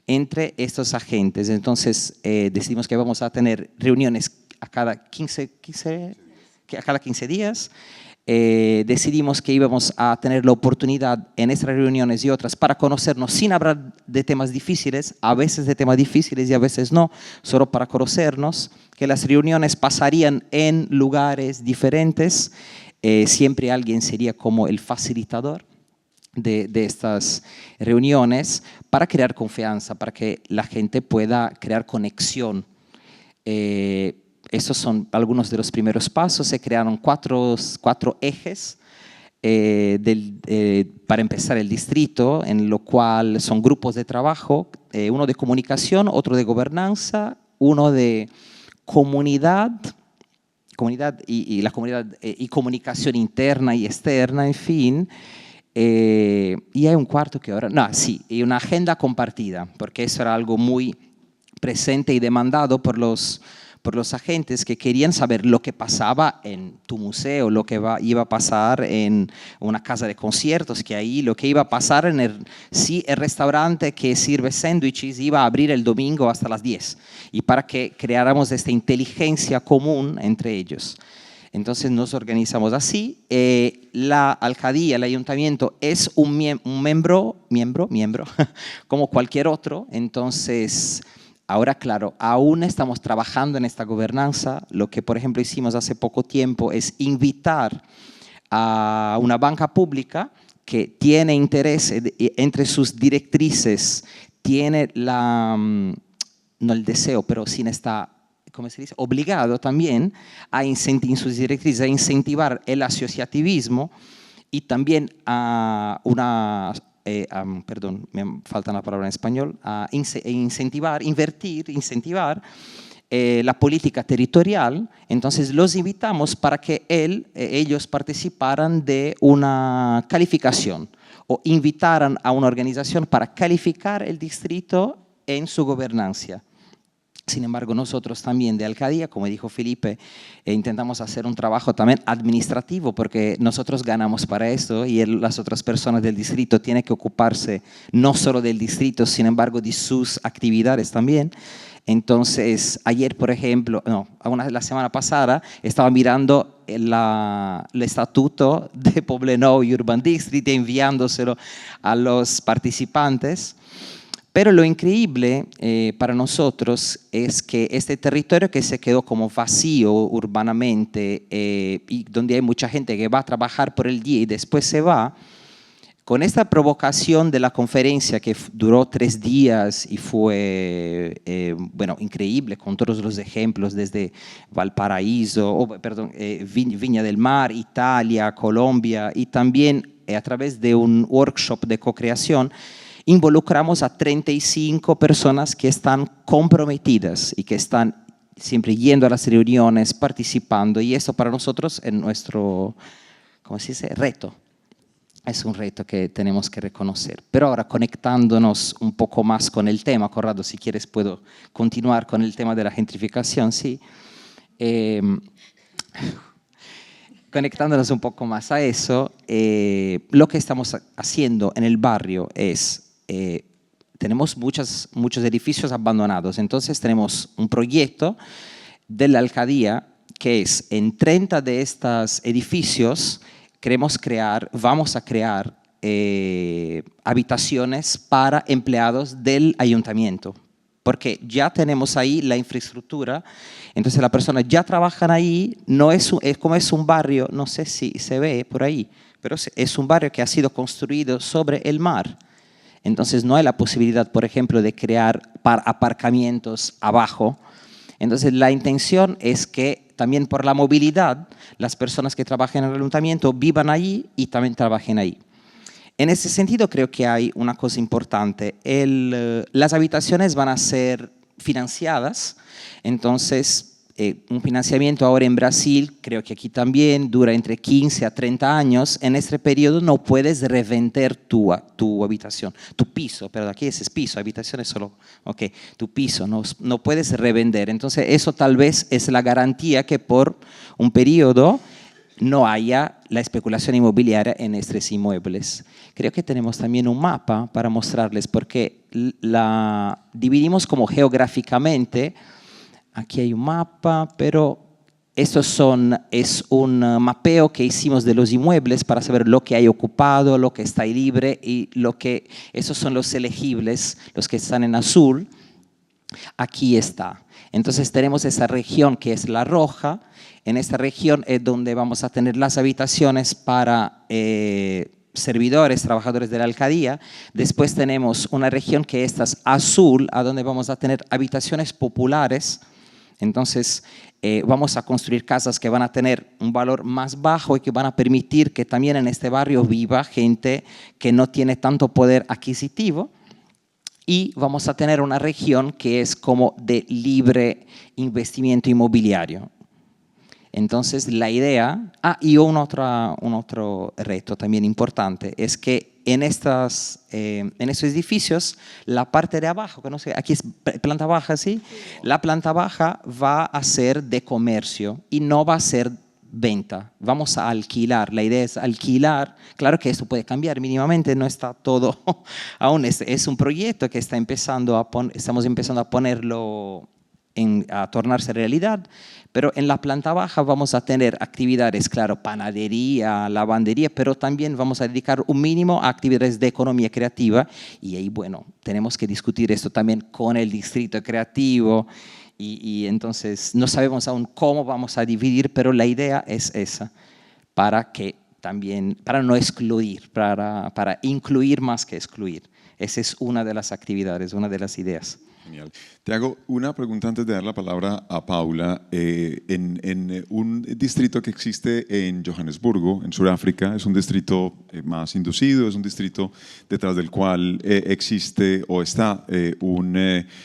entre estos agentes. Entonces decidimos que vamos a tener reuniones a cada 15 días. Decidimos que íbamos a tener la oportunidad en estas reuniones y otras para conocernos sin hablar de temas difíciles, a veces de temas difíciles y a veces no, solo para conocernos, que las reuniones pasarían en lugares diferentes, siempre alguien sería como el facilitador de estas reuniones para crear confianza, para que la gente pueda crear conexión. Estos son algunos de los primeros pasos. Se crearon cuatro ejes para empezar el distrito, en lo cual son grupos de trabajo, uno de comunicación, otro de gobernanza, uno de comunidad y la comunidad y comunicación interna y externa, en fin. Y hay un cuarto que ahora, y una agenda compartida, porque eso era algo muy presente y demandado por los agentes que querían saber lo que pasaba en tu museo, lo que iba a pasar en una casa de conciertos, lo que iba a pasar en el restaurante que sirve sándwiches iba a abrir el domingo hasta las 10, y para que creáramos esta inteligencia común entre ellos. Entonces nos organizamos así. La alcaldía, el ayuntamiento es un miembro, como cualquier otro. Entonces, ahora, claro, aún estamos trabajando en esta gobernanza. Lo que, por ejemplo, hicimos hace poco tiempo es invitar a una banca pública que tiene interés entre sus directrices, tiene no el deseo, pero sí está, ¿cómo se dice?, obligado también en sus directrices a incentivar el asociativismo y también a perdón, me falta una palabra en español, a incentivar la política territorial. Entonces los invitamos para que ellos participaran de una calificación o invitaran a una organización para calificar el distrito en su gobernanza. Sin embargo, nosotros también de Alcadía, como dijo Felipe, intentamos hacer un trabajo también administrativo, porque nosotros ganamos para esto y las otras personas del distrito tienen que ocuparse no solo del distrito, sin embargo, de sus actividades también. Entonces, ayer, por ejemplo, la semana pasada, estaba mirando el estatuto de Poblenou y Urban District, enviándoselo a los participantes. Pero lo increíble para nosotros es que este territorio que se quedó como vacío urbanamente y donde hay mucha gente que va a trabajar por el día y después se va, con esta provocación de la conferencia que duró 3 días y fue increíble, con todos los ejemplos desde Valparaíso, Viña del Mar, Italia, Colombia, y también a través de un workshop de co-creación, involucramos a 35 personas que están comprometidas y que están siempre yendo a las reuniones, participando, y eso para nosotros es nuestro, ¿cómo se dice?, reto. Es un reto que tenemos que reconocer. Pero ahora, conectándonos un poco más con el tema, Corrado, si quieres puedo continuar con el tema de la gentrificación, sí. Conectándonos un poco más a eso, lo que estamos haciendo en el barrio es, tenemos muchos edificios abandonados, entonces tenemos un proyecto de la alcaldía que es, en 30 de estos edificios, vamos a crear habitaciones para empleados del ayuntamiento, porque ya tenemos ahí la infraestructura, entonces las personas ya trabajan ahí, como es un barrio, no sé si se ve por ahí, pero es un barrio que ha sido construido sobre el mar. Entonces no hay la posibilidad, por ejemplo, de crear aparcamientos abajo. Entonces la intención es que también por la movilidad, las personas que trabajan en el ayuntamiento vivan allí y también trabajen ahí. En ese sentido creo que hay una cosa importante. Las habitaciones van a ser financiadas, entonces un financiamiento ahora en Brasil, creo que aquí también dura entre 15 a 30 años. En este periodo no puedes revender tu habitación, tu piso, pero aquí es piso, habitación es solo, tu piso, no puedes revender. Entonces eso tal vez es la garantía que por un periodo no haya la especulación inmobiliaria en estos inmuebles. Creo que tenemos también un mapa para mostrarles, porque la dividimos como geográficamente. Aquí hay un mapa, pero es un mapeo que hicimos de los inmuebles para saber lo que hay ocupado, lo que está libre y esos son los elegibles, los que están en azul. Aquí está. Entonces tenemos esa región que es la roja. En esta región es donde vamos a tener las habitaciones para servidores, trabajadores de la alcaldía. Después tenemos una región que es azul, a donde vamos a tener habitaciones populares. Entonces vamos a construir casas que van a tener un valor más bajo y que van a permitir que también en este barrio viva gente que no tiene tanto poder adquisitivo. Y vamos a tener una región que es como de libre investimiento inmobiliario. Entonces la idea, y un otro reto también importante, es que en estos edificios, la parte de abajo, que no sé, aquí es planta baja, ¿sí? La planta baja va a ser de comercio y no va a ser venta. Vamos a alquilar, la idea es alquilar. Claro que esto puede cambiar mínimamente, no está todo aún, es un proyecto que estamos empezando a ponerlo a tornarse realidad, pero en la planta baja vamos a tener actividades, claro, panadería, lavandería, pero también vamos a dedicar un mínimo a actividades de economía creativa, y ahí, bueno, tenemos que discutir esto también con el distrito creativo, y entonces no sabemos aún cómo vamos a dividir, pero la idea es esa, para que también, para no excluir, para incluir más que excluir. Esa es una de las actividades, una de las ideas.
Genial. Te hago una pregunta antes de dar la palabra a Paula. En un distrito que existe en Johannesburgo, en Sudáfrica, es un distrito más inducido, es un distrito detrás del cual existe o está un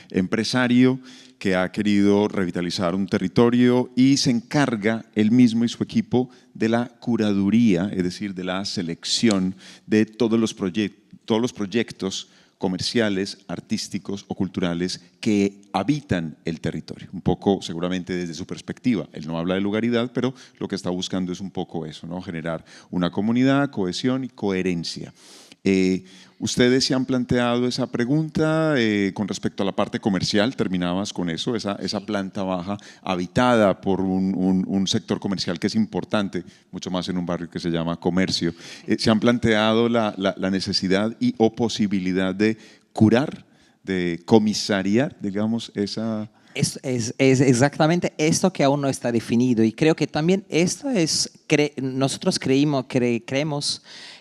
empresario que ha querido revitalizar un territorio y se encarga él mismo y su equipo de la curaduría, es decir, de la selección de todos los proyectos comerciales, artísticos o culturales que habitan el territorio. Un poco, seguramente desde su perspectiva. Él no habla de lugaridad, pero lo que está buscando es un poco eso, ¿no? Generar una comunidad, cohesión y coherencia. Ustedes se han planteado esa pregunta con respecto a la parte comercial, terminabas con eso, esa planta baja habitada por un sector comercial que es importante, mucho más en un barrio que se llama Comercio. ¿Se han planteado la necesidad y o posibilidad de curar, de comisariar, digamos, esa...
Es exactamente esto que aún no está definido, y creo que también esto es, nosotros creemos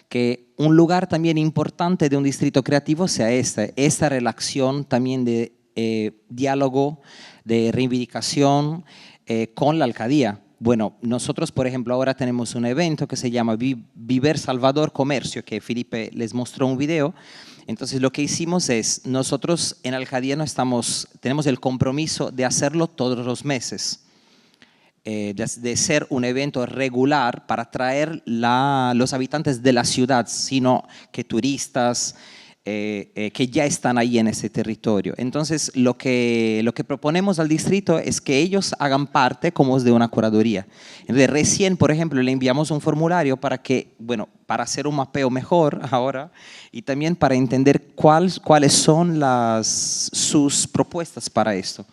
que un lugar también importante de un distrito creativo sea esta relación también de diálogo, de reivindicación con la alcaldía. Bueno, nosotros, por ejemplo, ahora tenemos un evento que se llama Viver Salvador Comercio, que Felipe les mostró un video. Entonces, lo que hicimos es, nosotros en alcaldía tenemos el compromiso de hacerlo todos los meses. De ser un evento regular para atraer los habitantes de la ciudad, sino que turistas que ya están ahí en ese territorio. Entonces, lo que proponemos al distrito es que ellos hagan parte como de una curaduría. Entonces, recién, por ejemplo, le enviamos un formulario para hacer un mapeo mejor ahora y también para entender cuáles son sus propuestas para esto.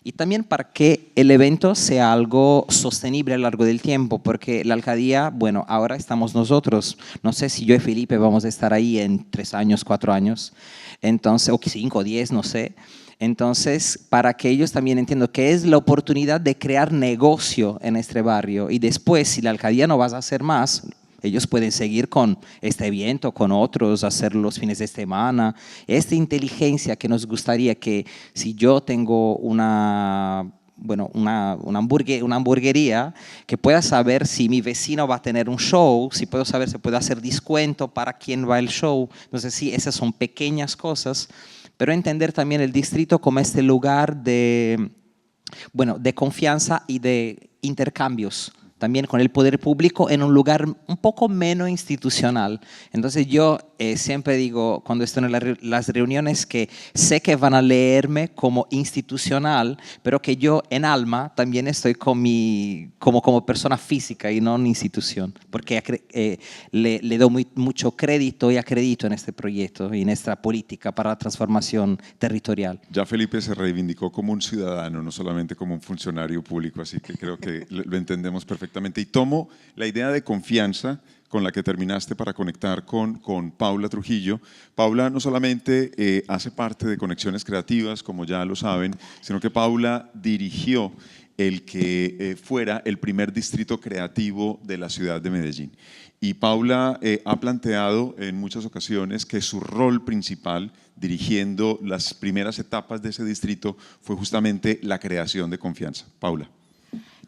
Y también para que el evento sea algo sostenible a lo largo del tiempo, porque la alcaldía, bueno, ahora estamos nosotros, no sé si yo y Felipe vamos a estar ahí en 3 años, 4 años, entonces, o 5, 10, no sé. Entonces, para que ellos también entiendan que es la oportunidad de crear negocio en este barrio, y después, si la alcaldía no va a hacer más, ellos pueden seguir con este evento, con otros, hacer los fines de semana. Esta inteligencia que nos gustaría que si yo tengo una hamburguería, que pueda saber si mi vecino va a tener un show, si puedo saber si puedo hacer descuento para quién va el show. Entonces sí, esas son pequeñas cosas, pero entender también el distrito como este lugar de confianza y de intercambios también con el poder público en un lugar un poco menos institucional. Entonces yo siempre digo, cuando estoy en las reuniones, que sé que van a leerme como institucional, pero que yo en alma también estoy como persona física y no en institución, porque le doy mucho crédito y acredito en este proyecto y en esta política para la transformación territorial.
Ya Felipe se reivindicó como un ciudadano, no solamente como un funcionario público, así que creo que lo entendemos perfectamente. Y tomo la idea de confianza con la que terminaste para conectar con Paula Trujillo. Paula no solamente hace parte de Conexiones Creativas, como ya lo saben, sino que Paula dirigió el que fuera el primer distrito creativo de la ciudad de Medellín. Y Paula ha planteado en muchas ocasiones que su rol principal dirigiendo las primeras etapas de ese distrito fue justamente la creación de confianza. Paula.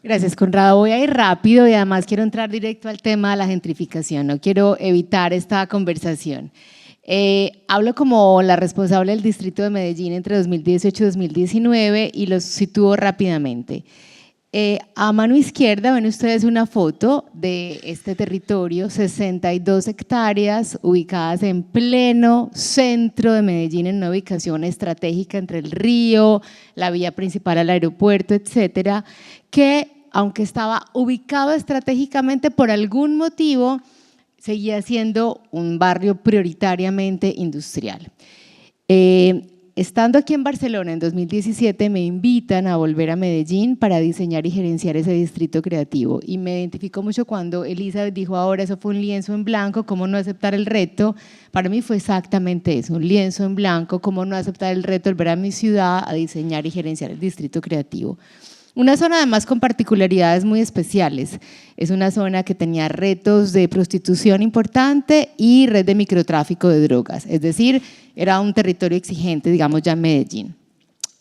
Gracias, Conrado. Voy a ir rápido y además quiero entrar directo al tema de la gentrificación. No quiero evitar esta conversación. Hablo como la responsable del Distrito de Medellín entre 2018 y 2019 y los sitúo rápidamente. A mano izquierda ven ustedes una foto de este territorio, 62 hectáreas ubicadas en pleno centro de Medellín, en una ubicación estratégica entre el río, la vía principal al aeropuerto, etcétera, que aunque estaba ubicado estratégicamente por algún motivo, seguía siendo un barrio prioritariamente industrial. Estando aquí en Barcelona en 2017 me invitan a volver a Medellín para diseñar y gerenciar ese distrito creativo y me identifico mucho cuando Elizabeth dijo ahora eso fue un lienzo en blanco, ¿cómo no aceptar el reto? Para mí fue exactamente eso, un lienzo en blanco, ¿cómo no aceptar el reto, volver a mi ciudad a diseñar y gerenciar el distrito creativo? Una zona además con particularidades muy especiales. Es una zona que tenía retos de prostitución importante y red de microtráfico de drogas. Es decir, era un territorio exigente, digamos ya en Medellín.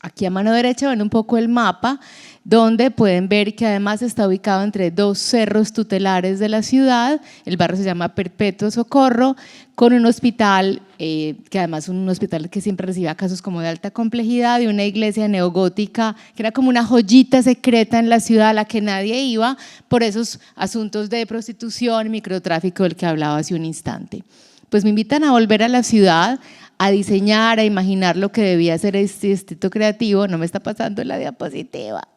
Aquí a mano derecha ven un poco el mapa, donde pueden ver que además está ubicado entre dos cerros tutelares de la ciudad. El barrio se llama Perpetuo Socorro, con un hospital, que además es un hospital que siempre recibía casos como de alta complejidad, y una iglesia neogótica que era como una joyita secreta en la ciudad a la que nadie iba por esos asuntos de prostitución y microtráfico del que hablaba hace un instante. Pues me invitan a volver a la ciudad, a diseñar, a imaginar lo que debía ser este distrito creativo. No me está pasando la diapositiva.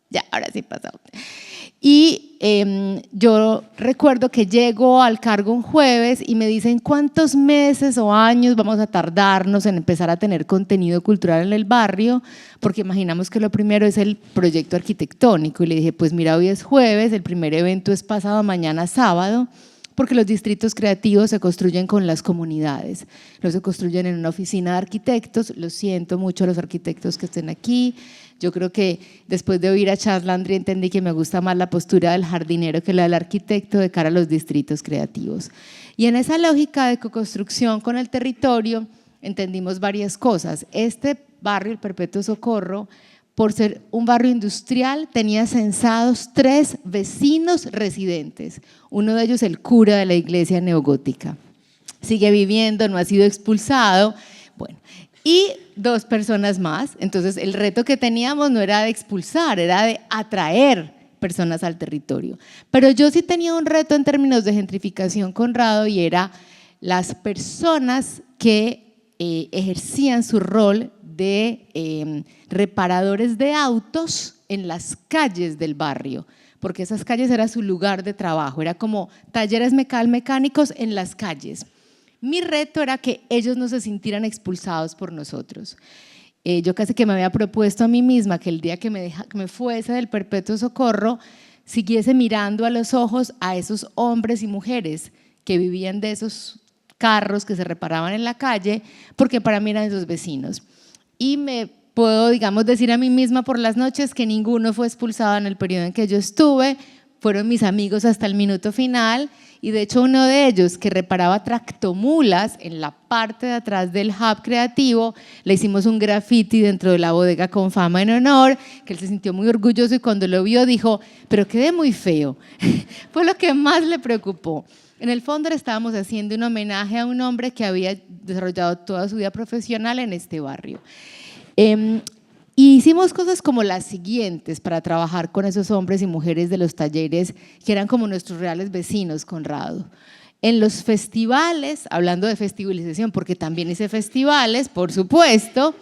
Ya, ahora sí pasó. Y yo recuerdo que llego al cargo un jueves y me dicen cuántos meses o años vamos a tardarnos en empezar a tener contenido cultural en el barrio, porque imaginamos que lo primero es el proyecto arquitectónico. Y le dije, pues mira, hoy es jueves, el primer evento es pasado mañana sábado, porque los distritos creativos se construyen con las comunidades, no se construyen en una oficina de arquitectos. Lo siento mucho a los arquitectos que estén aquí. Yo creo que después de oír a Charles Landry entendí que me gusta más la postura del jardinero que la del arquitecto de cara a los distritos creativos. Y en esa lógica de co-construcción con el territorio entendimos varias cosas. Este barrio, el Perpetuo Socorro, por ser un barrio industrial, tenía censados 3 vecinos residentes. Uno de ellos el cura de la iglesia neogótica. Sigue viviendo, no ha sido expulsado. Bueno, y 2 personas más. Entonces el reto que teníamos no era de expulsar, era de atraer personas al territorio. Pero yo sí tenía un reto en términos de gentrificación, Conrado, y era las personas que ejercían su rol de reparadores de autos en las calles del barrio, porque esas calles era su lugar de trabajo, era como talleres mecánicos en las calles. Mi reto era que ellos no se sintieran expulsados por nosotros. Yo casi que me había propuesto a mí misma que el día que me fuese del Perpetuo Socorro, siguiese mirando a los ojos a esos hombres y mujeres que vivían de esos carros que se reparaban en la calle, porque para mí eran esos vecinos. Y me puedo, digamos, decir a mí misma por las noches que ninguno fue expulsado en el periodo en que yo estuve. Fueron mis amigos hasta el minuto final, y de hecho uno de ellos, que reparaba tractomulas en la parte de atrás del hub creativo, le hicimos un graffiti dentro de la bodega con fama en honor, que él se sintió muy orgulloso y cuando lo vio dijo, pero quedé muy feo. Fue lo que más le preocupó. En el fondo le estábamos haciendo un homenaje a un hombre que había desarrollado toda su vida profesional en este barrio. Y hicimos cosas como las siguientes para trabajar con esos hombres y mujeres de los talleres que eran como nuestros reales vecinos, Conrado. En los festivales, hablando de festivalización, porque también hice festivales, por supuesto,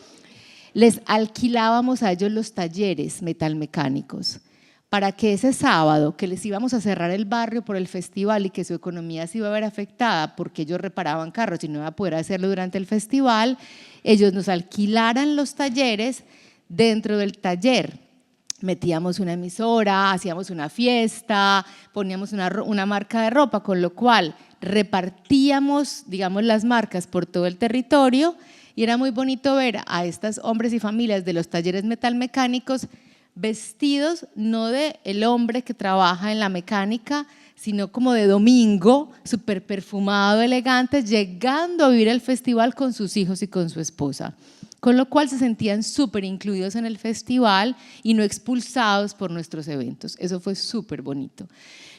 les alquilábamos a ellos los talleres metalmecánicos para que ese sábado que les íbamos a cerrar el barrio por el festival y que su economía se iba a ver afectada porque ellos reparaban carros y no iba a poder hacerlo durante el festival, ellos nos alquilaran los talleres. Dentro del taller metíamos una emisora, hacíamos una fiesta, poníamos una marca de ropa, con lo cual repartíamos, digamos, las marcas por todo el territorio, y era muy bonito ver a estos hombres y familias de los talleres metalmecánicos vestidos no de el hombre que trabaja en la mecánica, sino como de domingo, súper perfumado, elegante, llegando a vivir el festival con sus hijos y con su esposa. Con lo cual se sentían súper incluidos en el festival y no expulsados por nuestros eventos. Eso fue súper bonito.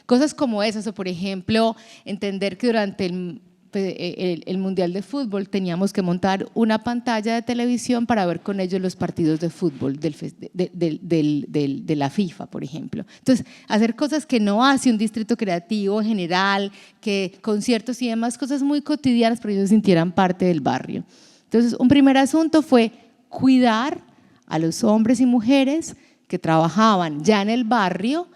Cosas como esas, o por ejemplo, entender que durante el Mundial de Fútbol teníamos que montar una pantalla de televisión para ver con ellos los partidos de fútbol de la FIFA, por ejemplo. Entonces, hacer cosas que no hace un distrito creativo en general, que conciertos y demás, cosas muy cotidianas, pero ellos se sintieran parte del barrio. Entonces, un primer asunto fue cuidar a los hombres y mujeres que trabajaban ya en el barrio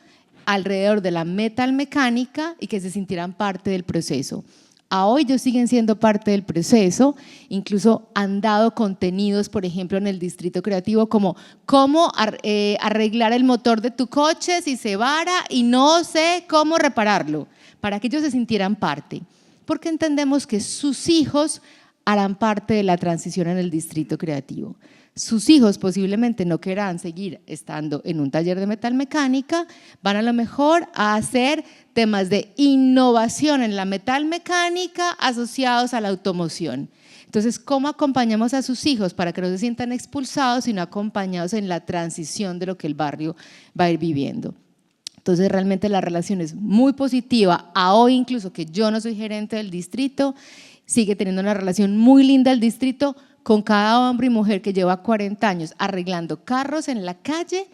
alrededor de la metalmecánica y que se sintieran parte del proceso. A hoy ellos siguen siendo parte del proceso, incluso han dado contenidos, por ejemplo, en el distrito creativo, como cómo arreglar el motor de tu coche si se vara y no sé cómo repararlo, para que ellos se sintieran parte. Porque entendemos que sus hijos harán parte de la transición en el distrito creativo. Sus hijos posiblemente no querrán seguir estando en un taller de metalmecánica, van a lo mejor a hacer temas de innovación en la metalmecánica asociados a la automoción. Entonces, ¿cómo acompañamos a sus hijos para que no se sientan expulsados, sino acompañados en la transición de lo que el barrio va a ir viviendo? Entonces, realmente la relación es muy positiva. A hoy, incluso que yo no soy gerente del distrito, sigue teniendo una relación muy linda el distrito con cada hombre y mujer que lleva 40 años arreglando carros en la calle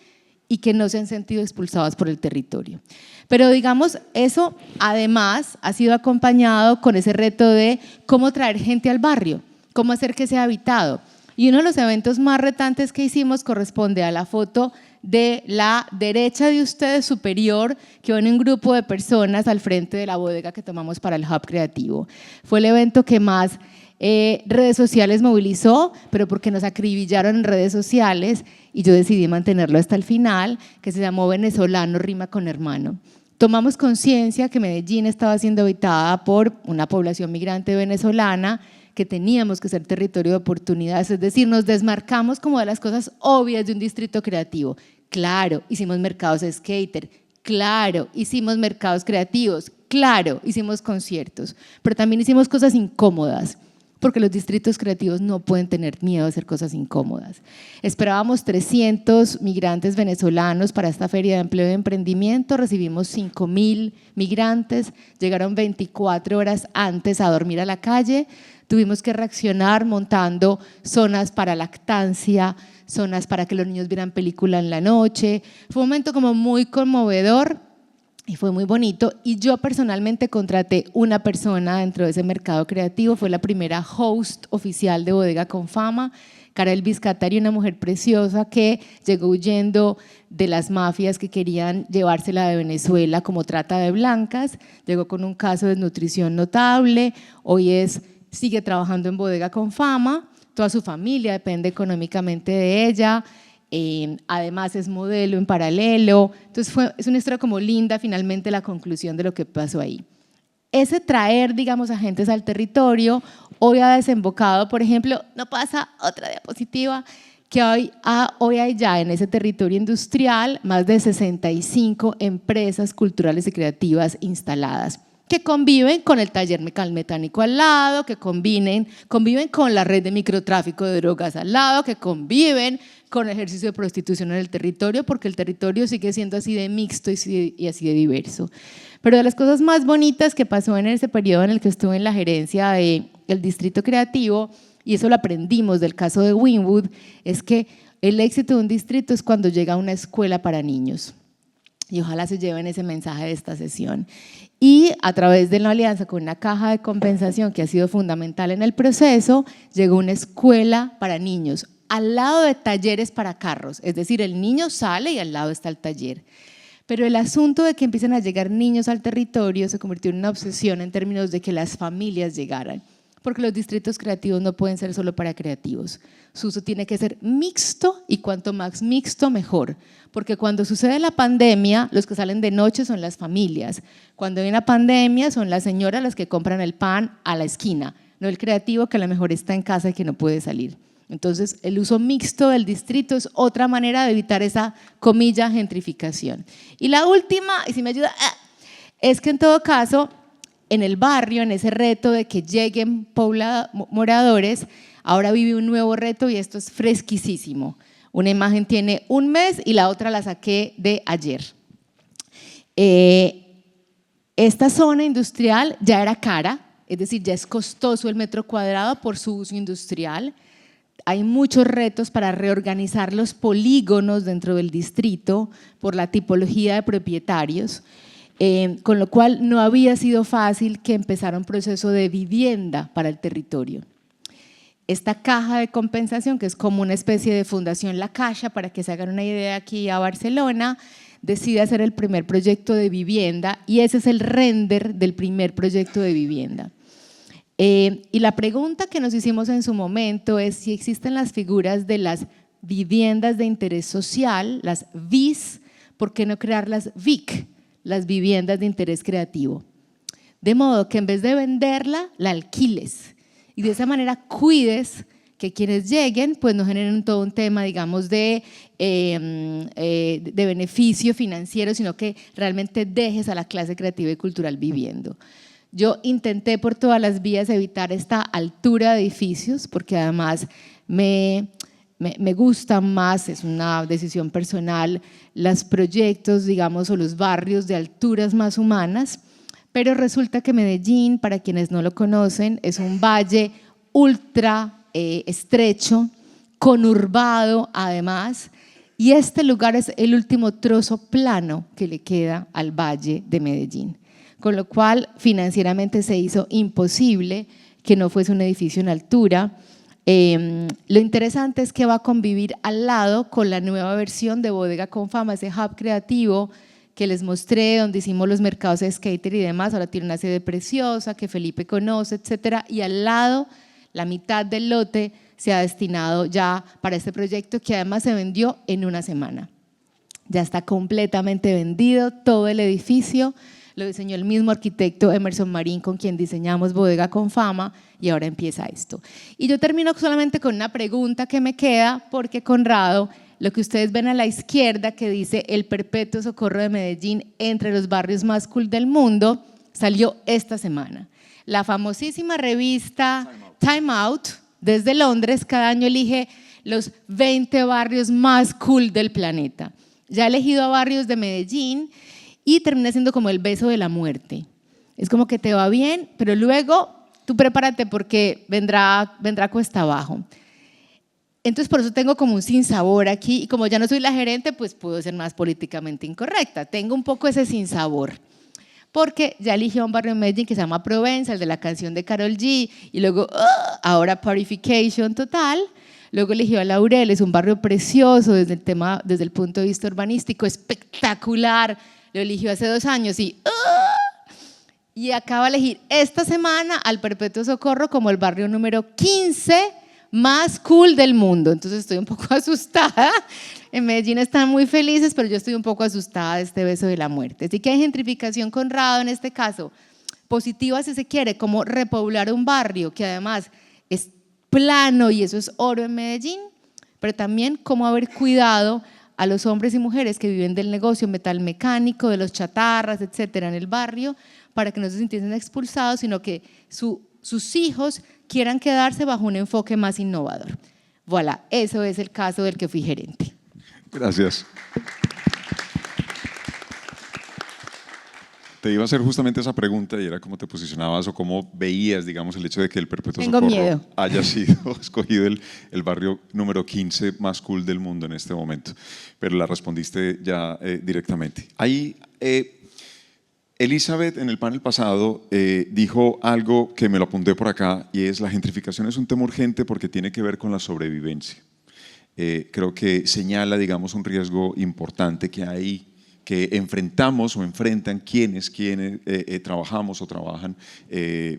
y que no se han sentido expulsados por el territorio. Pero digamos, eso además ha sido acompañado con ese reto de cómo traer gente al barrio, cómo hacer que sea habitado. Y uno de los eventos más retantes que hicimos corresponde a la foto de la derecha de ustedes superior, que van un grupo de personas al frente de la bodega que tomamos para el Hub Creativo. Fue el evento que más redes sociales movilizó, pero porque nos acribillaron en redes sociales y yo decidí mantenerlo hasta el final, que se llamó Venezolano rima con hermano. Tomamos conciencia que Medellín estaba siendo habitada por una población migrante venezolana, que teníamos que ser territorio de oportunidades, es decir, nos desmarcamos como de las cosas obvias de un distrito creativo. Claro, hicimos mercados de skater, claro, hicimos mercados creativos, claro, hicimos conciertos, pero también hicimos cosas incómodas, porque los distritos creativos no pueden tener miedo a hacer cosas incómodas. Esperábamos 300 migrantes venezolanos para esta feria de empleo y emprendimiento, recibimos 5.000 migrantes, llegaron 24 horas antes a dormir a la calle, tuvimos que reaccionar montando zonas para lactancia, zonas para que los niños vieran película en la noche. Fue un momento como muy conmovedor y fue muy bonito, y yo personalmente contraté una persona dentro de ese mercado creativo, fue la primera host oficial de Bodega con Fama, Karel Vizcatari, una mujer preciosa que llegó huyendo de las mafias que querían llevársela de Venezuela como trata de blancas, llegó con un caso de desnutrición notable, hoy sigue trabajando en Bodega con Fama, toda su familia depende económicamente de ella. Además es modelo en paralelo, entonces es una historia como linda, finalmente la conclusión de lo que pasó ahí. Ese traer, digamos, agentes al territorio, hoy ha desembocado, por ejemplo, no pasa otra diapositiva, que hoy hay ya en ese territorio industrial más de 65 empresas culturales y creativas instaladas, que conviven con el taller mecánico al lado, que conviven con la red de microtráfico de drogas al lado, que conviven con el ejercicio de prostitución en el territorio, porque el territorio sigue siendo así de mixto y así de diverso. Pero de las cosas más bonitas que pasó en ese periodo en el que estuve en la gerencia del Distrito Creativo, y eso lo aprendimos del caso de Wynwood, es que el éxito de un distrito es cuando llega a una escuela para niños. Y ojalá se lleven ese mensaje de esta sesión. Y a través de la alianza con una caja de compensación que ha sido fundamental en el proceso, llegó una escuela para niños al lado de talleres para carros, es decir, el niño sale y al lado está el taller. Pero el asunto de que empiecen a llegar niños al territorio se convirtió en una obsesión en términos de que las familias llegaran, porque los distritos creativos no pueden ser solo para creativos, su uso tiene que ser mixto y cuanto más mixto mejor, porque cuando sucede la pandemia los que salen de noche son las familias, cuando hay una pandemia son las señoras las que compran el pan a la esquina, no el creativo que a lo mejor está en casa y que no puede salir. Entonces, el uso mixto del distrito es otra manera de evitar esa, comilla, gentrificación. Y la última, y si me ayuda, es que en todo caso, en el barrio, en ese reto de que lleguen moradores, ahora vive un nuevo reto y esto es fresquísimo. Una imagen tiene un mes y la otra la saqué de ayer. Esta zona industrial ya era cara, es decir, ya es costoso el metro cuadrado por su uso industrial. Hay muchos retos para reorganizar los polígonos dentro del distrito por la tipología de propietarios, con lo cual no había sido fácil que empezara un proceso de vivienda para el territorio. Esta caja de compensación, que es como una especie de fundación La Caixa, para que se hagan una idea, aquí a Barcelona, decide hacer el primer proyecto de vivienda y ese es el render del primer proyecto de vivienda. Y la pregunta que nos hicimos en su momento es si existen las figuras de las viviendas de interés social, las VIS, ¿por qué no crear las VIC, las viviendas de interés creativo? De modo que en vez de venderla, la alquiles y de esa manera cuides que quienes lleguen pues no generen todo un tema, digamos, de beneficio financiero, sino que realmente dejes a la clase creativa y cultural viviendo. Yo intenté por todas las vías evitar esta altura de edificios, porque además me gustan más, es una decisión personal, los proyectos, digamos, o los barrios de alturas más humanas, pero resulta que Medellín, para quienes no lo conocen, es un valle ultra estrecho, conurbado además, y este lugar es el último trozo plano que le queda al valle de Medellín, con lo cual financieramente se hizo imposible que no fuese un edificio en altura. Lo interesante es que va a convivir al lado con la nueva versión de Bodega con Fama, ese hub creativo que les mostré, donde hicimos los mercados de skater y demás. Ahora tiene una sede preciosa que Felipe conoce, etcétera, y al lado la mitad del lote se ha destinado ya para este proyecto, que además se vendió en una semana. Ya está completamente vendido todo el edificio, lo diseñó el mismo arquitecto Emerson Marín, con quien diseñamos Bodega con Fama, y ahora empieza esto. Y yo termino solamente con una pregunta que me queda, porque Conrado, lo que ustedes ven a la izquierda que dice el Perpetuo Socorro de Medellín entre los barrios más cool del mundo, salió esta semana. La famosísima revista Time Out, desde Londres, cada año elige los 20 barrios más cool del planeta. Ya he elegido a barrios de Medellín y termina siendo como el beso de la muerte. Es como que te va bien, pero luego tú prepárate porque vendrá cuesta abajo. Entonces por eso tengo como un sinsabor aquí, y como ya no soy la gerente, pues puedo ser más políticamente incorrecta. Tengo un poco ese sinsabor, porque ya elegí a un barrio en Medellín que se llama Provenza, el de la canción de Karol G, y luego ahora Purification total. Luego elegí a Laurel, es un barrio precioso desde el punto de vista urbanístico, espectacular. Lo eligió hace 2 años y acaba de elegir esta semana al Perpetuo Socorro como el barrio número 15 más cool del mundo. Entonces estoy un poco asustada. En Medellín están muy felices, pero yo estoy un poco asustada de este beso de la muerte. Así que hay gentrificación, Conrado, en este caso, positiva si se quiere, como repoblar un barrio que además es plano y eso es oro en Medellín, pero también como haber cuidado a los hombres y mujeres que viven del negocio metalmecánico, de los chatarras, etcétera, en el barrio, para que no se sintiesen expulsados, sino que sus hijos quieran quedarse bajo un enfoque más innovador. Voilà, eso es el caso del que fui gerente.
Gracias. Te iba a hacer justamente esa pregunta y era cómo te posicionabas o cómo veías, digamos, el hecho de que el Perpetuo Socorro haya sido escogido el barrio número 15 más cool del mundo en este momento, pero la respondiste ya directamente. Ahí, Elizabeth en el panel pasado dijo algo que me lo apunté por acá, y es: la gentrificación es un tema urgente porque tiene que ver con la sobrevivencia. Creo que señala, digamos, un riesgo importante que hay, que enfrentamos o enfrentan quienes trabajamos o trabajan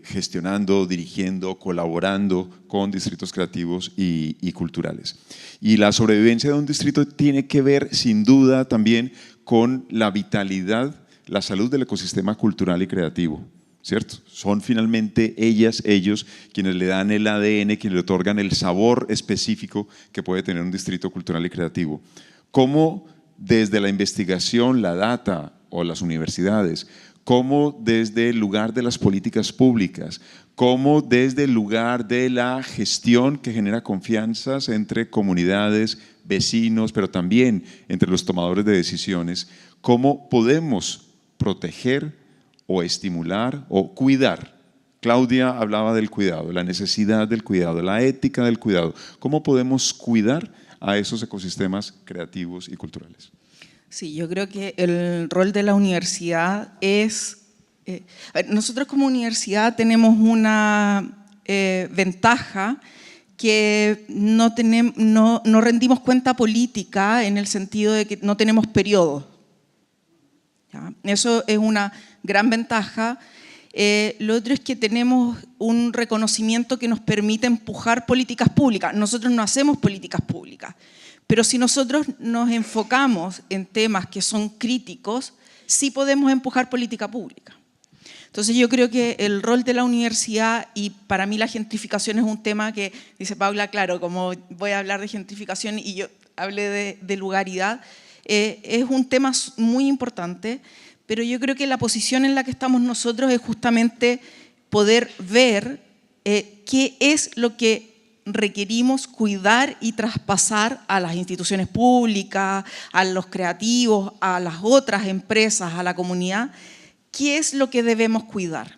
gestionando, dirigiendo, colaborando con distritos creativos y culturales. Y la sobrevivencia de un distrito tiene que ver sin duda también con la vitalidad, la salud del ecosistema cultural y creativo, ¿cierto? Son finalmente ellas, ellos, quienes le dan el ADN, quienes le otorgan el sabor específico que puede tener un distrito cultural y creativo. ¿Cómo desde la investigación, la data o las universidades, como desde el lugar de las políticas públicas, como desde el lugar de la gestión que genera confianzas entre comunidades, vecinos, pero también entre los tomadores de decisiones, cómo podemos proteger o estimular o cuidar? Claudia hablaba del cuidado, la necesidad del cuidado, la ética del cuidado. ¿Cómo podemos cuidar a esos ecosistemas creativos y culturales?
Sí, yo creo que el rol de la universidad es… nosotros como universidad tenemos una ventaja, que no rendimos cuenta política en el sentido de que no tenemos periodos. ¿Ya? Eso es una gran ventaja. Lo otro es que tenemos un reconocimiento que nos permite empujar políticas públicas. Nosotros no hacemos políticas públicas, pero si nosotros nos enfocamos en temas que son críticos, sí podemos empujar política pública. Entonces yo creo que el rol de la universidad, y para mí la gentrificación es un tema que, dice Paula, claro, como voy a hablar de gentrificación y yo hablé de lugaridad, es un tema muy importante, pero yo creo que la posición en la que estamos nosotros es justamente poder ver qué es lo que requerimos cuidar y traspasar a las instituciones públicas, a los creativos, a las otras empresas, a la comunidad. ¿Qué es lo que debemos cuidar?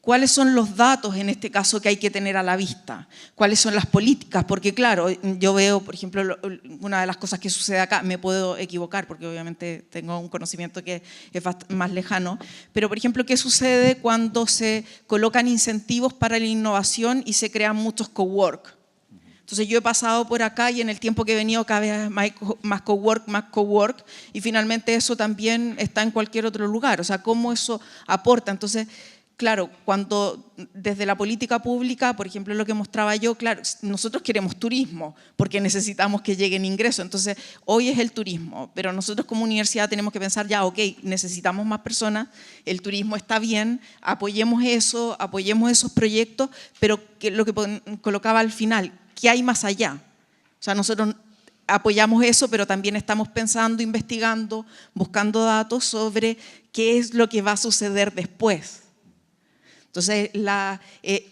¿Cuáles son los datos, en este caso, que hay que tener a la vista? ¿Cuáles son las políticas? Porque claro, yo veo, por ejemplo, una de las cosas que sucede acá, me puedo equivocar porque obviamente tengo un conocimiento que es más lejano, pero por ejemplo, ¿qué sucede cuando se colocan incentivos para la innovación y se crean muchos cowork? Entonces yo he pasado por acá y en el tiempo que he venido cada vez más cowork, y finalmente eso también está en cualquier otro lugar. O sea, ¿cómo eso aporta? Entonces, claro, cuando desde la política pública, por ejemplo, lo que mostraba yo, claro, nosotros queremos turismo porque necesitamos que lleguen ingresos. Entonces, hoy es el turismo, pero nosotros como universidad tenemos que pensar ya, ok, necesitamos más personas, el turismo está bien, apoyemos eso, apoyemos esos proyectos, pero que lo que colocaba al final, ¿qué hay más allá? O sea, nosotros apoyamos eso, pero también estamos pensando, investigando, buscando datos sobre qué es lo que va a suceder después. Entonces,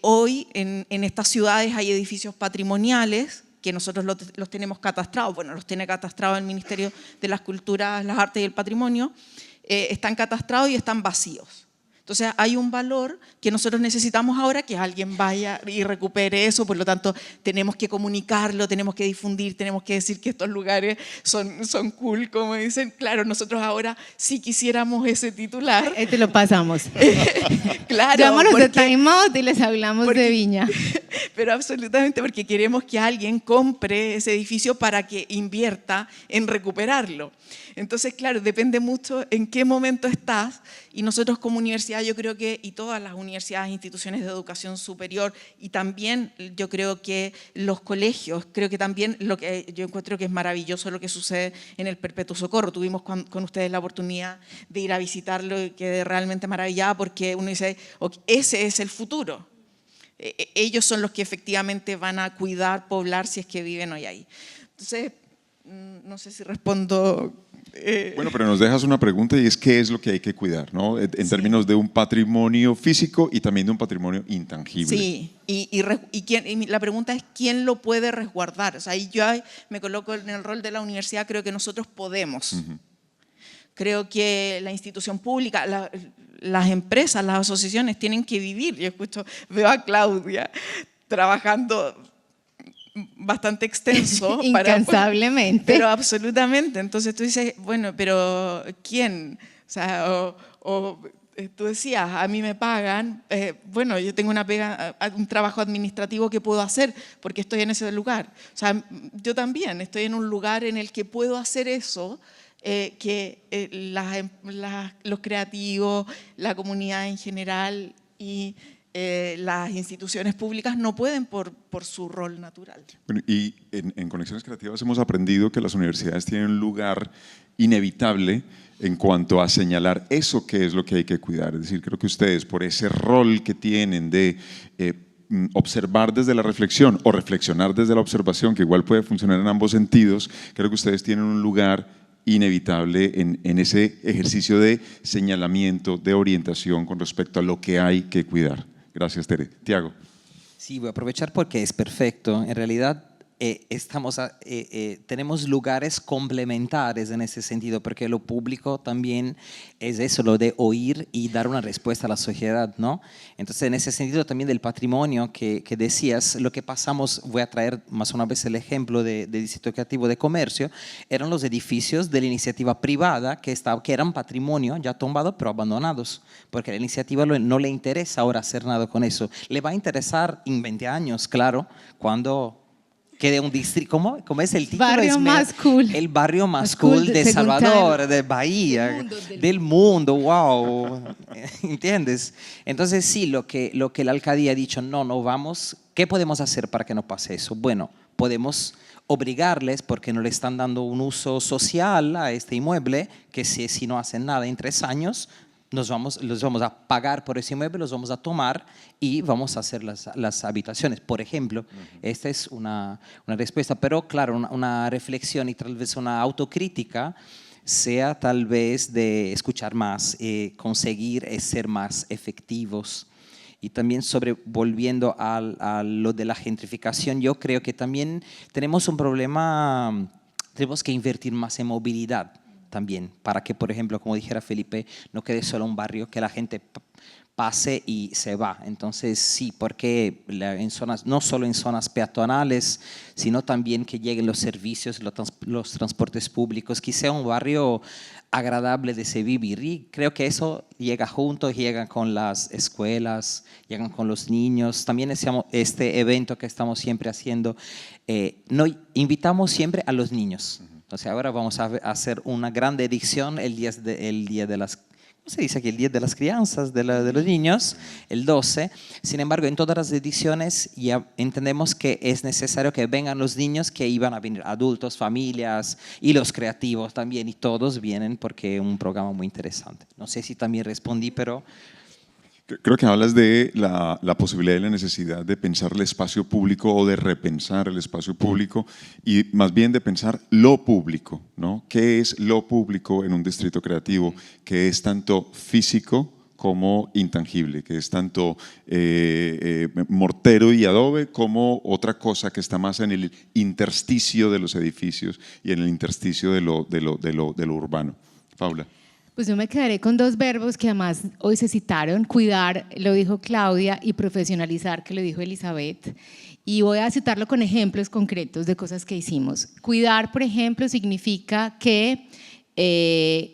hoy en estas ciudades hay edificios patrimoniales que nosotros los tenemos catastrados, bueno, los tiene catastrados el Ministerio de las Culturas, las Artes y el Patrimonio, están catastrados y están vacíos. Entonces hay un valor que nosotros necesitamos ahora que alguien vaya y recupere eso, por lo tanto tenemos que comunicarlo, tenemos que difundir, tenemos que decir que estos lugares son cool, como dicen. Claro, nosotros ahora sí quisiéramos ese titular.
Te lo pasamos.
Claro.
Llámanos de Time Out y les hablamos de Viña.
Pero absolutamente porque queremos que alguien compre ese edificio para que invierta en recuperarlo. Entonces, claro, depende mucho en qué momento estás, y nosotros como universidad yo creo que, y todas las universidades, instituciones de educación superior, y también yo creo que los colegios, creo que también lo que yo encuentro que es maravilloso lo que sucede en el Perpetuo Socorro. Tuvimos con ustedes la oportunidad de ir a visitarlo y quedé realmente maravillada porque uno dice, okay, ese es el futuro. Ellos son los que efectivamente van a cuidar, poblar si es que viven hoy ahí. Entonces, no sé si respondo.
Bueno, pero nos dejas una pregunta y es ¿qué es lo que hay que cuidar, ¿no? En términos de un patrimonio físico y también de un patrimonio intangible.
Sí, y la pregunta es ¿quién lo puede resguardar? O sea, ahí yo me coloco en el rol de la universidad, creo que nosotros podemos. Creo que la institución pública, las empresas, las asociaciones tienen que vivir. Yo veo a Claudia trabajando bastante extenso.
Incansablemente.
Pero absolutamente. Entonces tú dices, bueno, pero ¿quién? O sea, tú decías, a mí me pagan, bueno, yo tengo un trabajo administrativo que puedo hacer porque estoy en ese lugar. O sea, yo también estoy en un lugar en el que puedo hacer eso, que los creativos, la comunidad en general y las instituciones públicas no pueden por su rol natural.
Bueno, y en Conexiones Creativas hemos aprendido que las universidades tienen un lugar inevitable en cuanto a señalar eso que es lo que hay que cuidar. Es decir, creo que ustedes, por ese rol que tienen de observar desde la reflexión o reflexionar desde la observación, que igual puede funcionar en ambos sentidos, creo que ustedes tienen un lugar inevitable en ese ejercicio de señalamiento, de orientación con respecto a lo que hay que cuidar. Gracias, Tere. Tiago.
Sí, voy a aprovechar porque es perfecto. En realidad tenemos lugares complementarios en ese sentido, porque lo público también es eso, lo de oír y dar una respuesta a la sociedad, ¿no? Entonces, en ese sentido también del patrimonio que decías, lo que pasamos, voy a traer más una vez el ejemplo de Distrito Creativo de Comercio, eran los edificios de la iniciativa privada que eran patrimonio ya tombado pero abandonados, porque a la iniciativa no le interesa ahora hacer nada con eso. Le va a interesar en 20 años, claro, cuando quede un distrito, ¿cómo es el título?
Barrio más cool.
El barrio más cool de Salvador, de Bahía, del mundo, wow. ¿Entiendes? Entonces sí, lo que la alcaldía ha dicho, no vamos, ¿qué podemos hacer para que no pase eso? Bueno, podemos obligarles, porque no le están dando un uso social a este inmueble, que si no hacen nada en 3 años, los vamos a pagar por ese inmueble, los vamos a tomar y vamos a hacer las habitaciones. Por ejemplo, esta es una respuesta, pero claro, una reflexión y tal vez una autocrítica sea tal vez de escuchar más, conseguir ser más efectivos. Y también volviendo a lo de la gentrificación, yo creo que también tenemos un problema, tenemos que invertir más en movilidad también, para que, por ejemplo, como dijera Felipe, no quede solo un barrio, que la gente pase y se va. Entonces, sí, porque en zonas, no solo en zonas peatonales, sino también que lleguen los servicios, los transportes públicos, que sea un barrio agradable de se vivir. Y creo que eso llega junto, llega con las escuelas, llegan con los niños. También este evento que estamos siempre haciendo, invitamos siempre a los niños. Entonces ahora vamos a hacer una gran edición el día de las, ¿cómo se dice aquí? El día de las crianzas, de los niños, el 12. Sin embargo, en todas las ediciones ya entendemos que es necesario que vengan los niños, que iban a venir adultos, familias y los creativos también, y todos vienen porque es un programa muy interesante. No sé si también respondí, pero...
Creo que hablas de la posibilidad y la necesidad de pensar el espacio público o de repensar el espacio público y más bien de pensar lo público, ¿no? ¿Qué es lo público en un distrito creativo? Que es tanto físico como intangible, que es tanto mortero y adobe como otra cosa que está más en el intersticio de los edificios y en el intersticio de lo urbano. Paula.
Pues yo me quedaré con dos verbos que además hoy se citaron: cuidar, lo dijo Claudia, y profesionalizar, que lo dijo Elizabeth. Y voy a citarlo con ejemplos concretos de cosas que hicimos. Cuidar, por ejemplo, significa que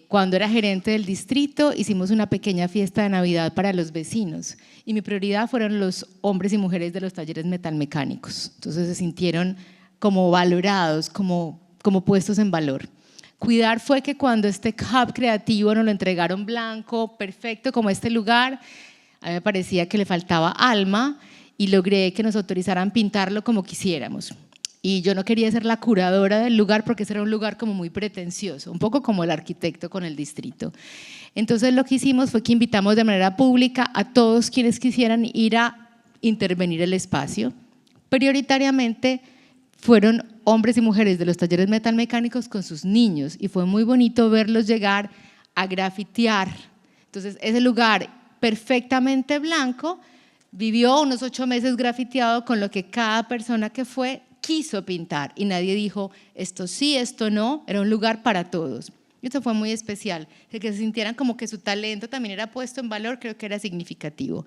cuando era gerente del distrito hicimos una pequeña fiesta de Navidad para los vecinos y mi prioridad fueron los hombres y mujeres de los talleres metalmecánicos. Entonces se sintieron como valorados, como puestos en valor. Cuidar fue que cuando este hub creativo nos lo entregaron blanco, perfecto, como este lugar, a mí me parecía que le faltaba alma y logré que nos autorizaran pintarlo como quisiéramos. Y yo no quería ser la curadora del lugar porque ese era un lugar como muy pretencioso, un poco como el arquitecto con el distrito. Entonces lo que hicimos fue que invitamos de manera pública a todos quienes quisieran ir a intervenir el espacio. Prioritariamente fueron hombres y mujeres de los talleres metalmecánicos con sus niños y fue muy bonito verlos llegar a grafitear. Entonces ese lugar perfectamente blanco vivió unos 8 meses grafiteado con lo que cada persona que fue quiso pintar y nadie dijo esto sí, esto no, era un lugar para todos. Y eso fue muy especial, que se sintieran como que su talento también era puesto en valor, creo que era significativo.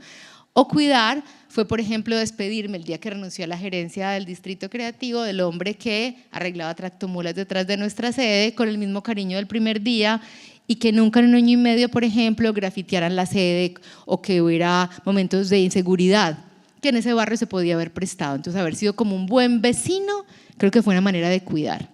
O cuidar fue, por ejemplo, despedirme el día que renunció a la gerencia del distrito creativo del hombre que arreglaba tractomulas detrás de nuestra sede con el mismo cariño del primer día y que nunca en un año y medio, por ejemplo, grafitearan la sede o que hubiera momentos de inseguridad que en ese barrio se podía haber prestado. Entonces, haber sido como un buen vecino, creo que fue una manera de cuidar.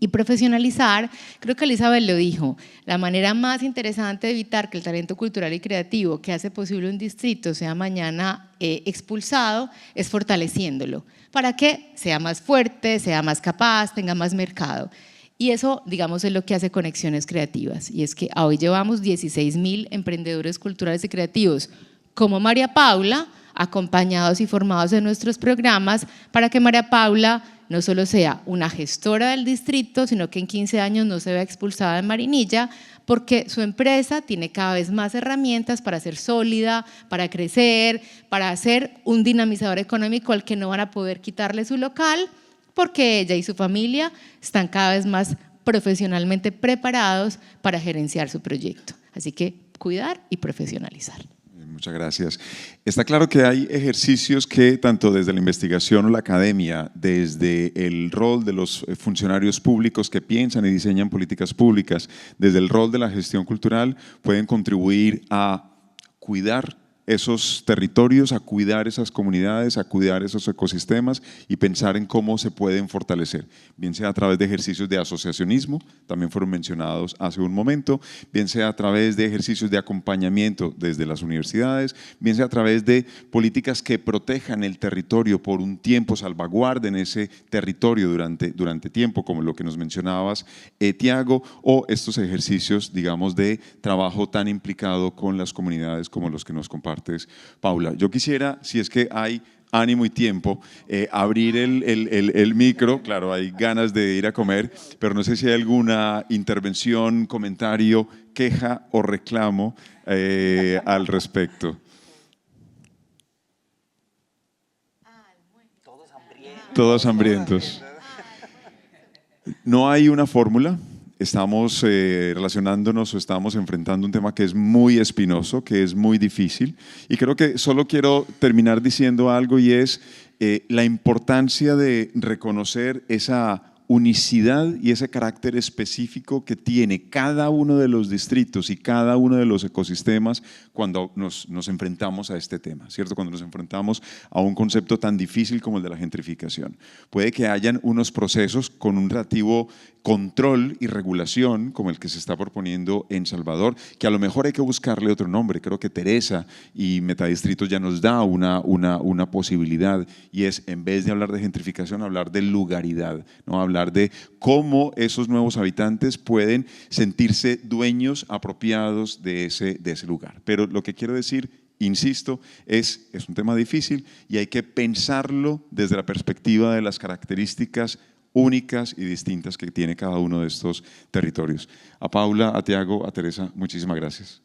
Y profesionalizar, creo que Elizabeth lo dijo, la manera más interesante de evitar que el talento cultural y creativo que hace posible un distrito sea mañana expulsado es fortaleciéndolo, para que sea más fuerte, sea más capaz, tenga más mercado. Y eso, digamos, es lo que hace Conexiones Creativas, y es que hoy llevamos 16.000 emprendedores culturales y creativos, como María Paula, acompañados y formados en nuestros programas, para que María Paula no solo sea una gestora del distrito, sino que en 15 años no se vea expulsada de Marinilla, porque su empresa tiene cada vez más herramientas para ser sólida, para crecer, para ser un dinamizador económico al que no van a poder quitarle su local, porque ella y su familia están cada vez más profesionalmente preparados para gerenciar su proyecto. Así que cuidar y profesionalizar.
Muchas gracias. Está claro que hay ejercicios que tanto desde la investigación o la academia, desde el rol de los funcionarios públicos que piensan y diseñan políticas públicas, desde el rol de la gestión cultural, pueden contribuir a cuidar esos territorios, a cuidar esas comunidades, a cuidar esos ecosistemas y pensar en cómo se pueden fortalecer, bien sea a través de ejercicios de asociacionismo, también fueron mencionados hace un momento, bien sea a través de ejercicios de acompañamiento desde las universidades, bien sea a través de políticas que protejan el territorio por un tiempo, salvaguarden ese territorio durante tiempo, como lo que nos mencionabas, Tiago, o estos ejercicios, digamos, de trabajo tan implicado con las comunidades como los que nos compartes, Paula. Yo quisiera, si es que hay ánimo y tiempo, abrir el micro. Claro, hay ganas de ir a comer, pero no sé si hay alguna intervención, comentario, queja o reclamo al respecto. Todos hambrientos. No hay una fórmula. Estamos relacionándonos o estamos enfrentando un tema que es muy espinoso, que es muy difícil, y creo que solo quiero terminar diciendo algo, y es la importancia de reconocer esa unicidad y ese carácter específico que tiene cada uno de los distritos y cada uno de los ecosistemas cuando nos enfrentamos a este tema, ¿cierto? Cuando nos enfrentamos a un concepto tan difícil como el de la gentrificación. Puede que hayan unos procesos con un relativo control y regulación como el que se está proponiendo en Salvador, que a lo mejor hay que buscarle otro nombre. Creo que Teresa y Metadistritos ya nos da una posibilidad, y es, en vez de hablar de gentrificación, hablar de lugaridad, ¿no? Hablar de cómo esos nuevos habitantes pueden sentirse dueños apropiados de ese lugar. Pero lo que quiero decir, insisto, es un tema difícil y hay que pensarlo desde la perspectiva de las características únicas y distintas que tiene cada uno de estos territorios. A Paula, a Tiago, a Teresa, muchísimas gracias.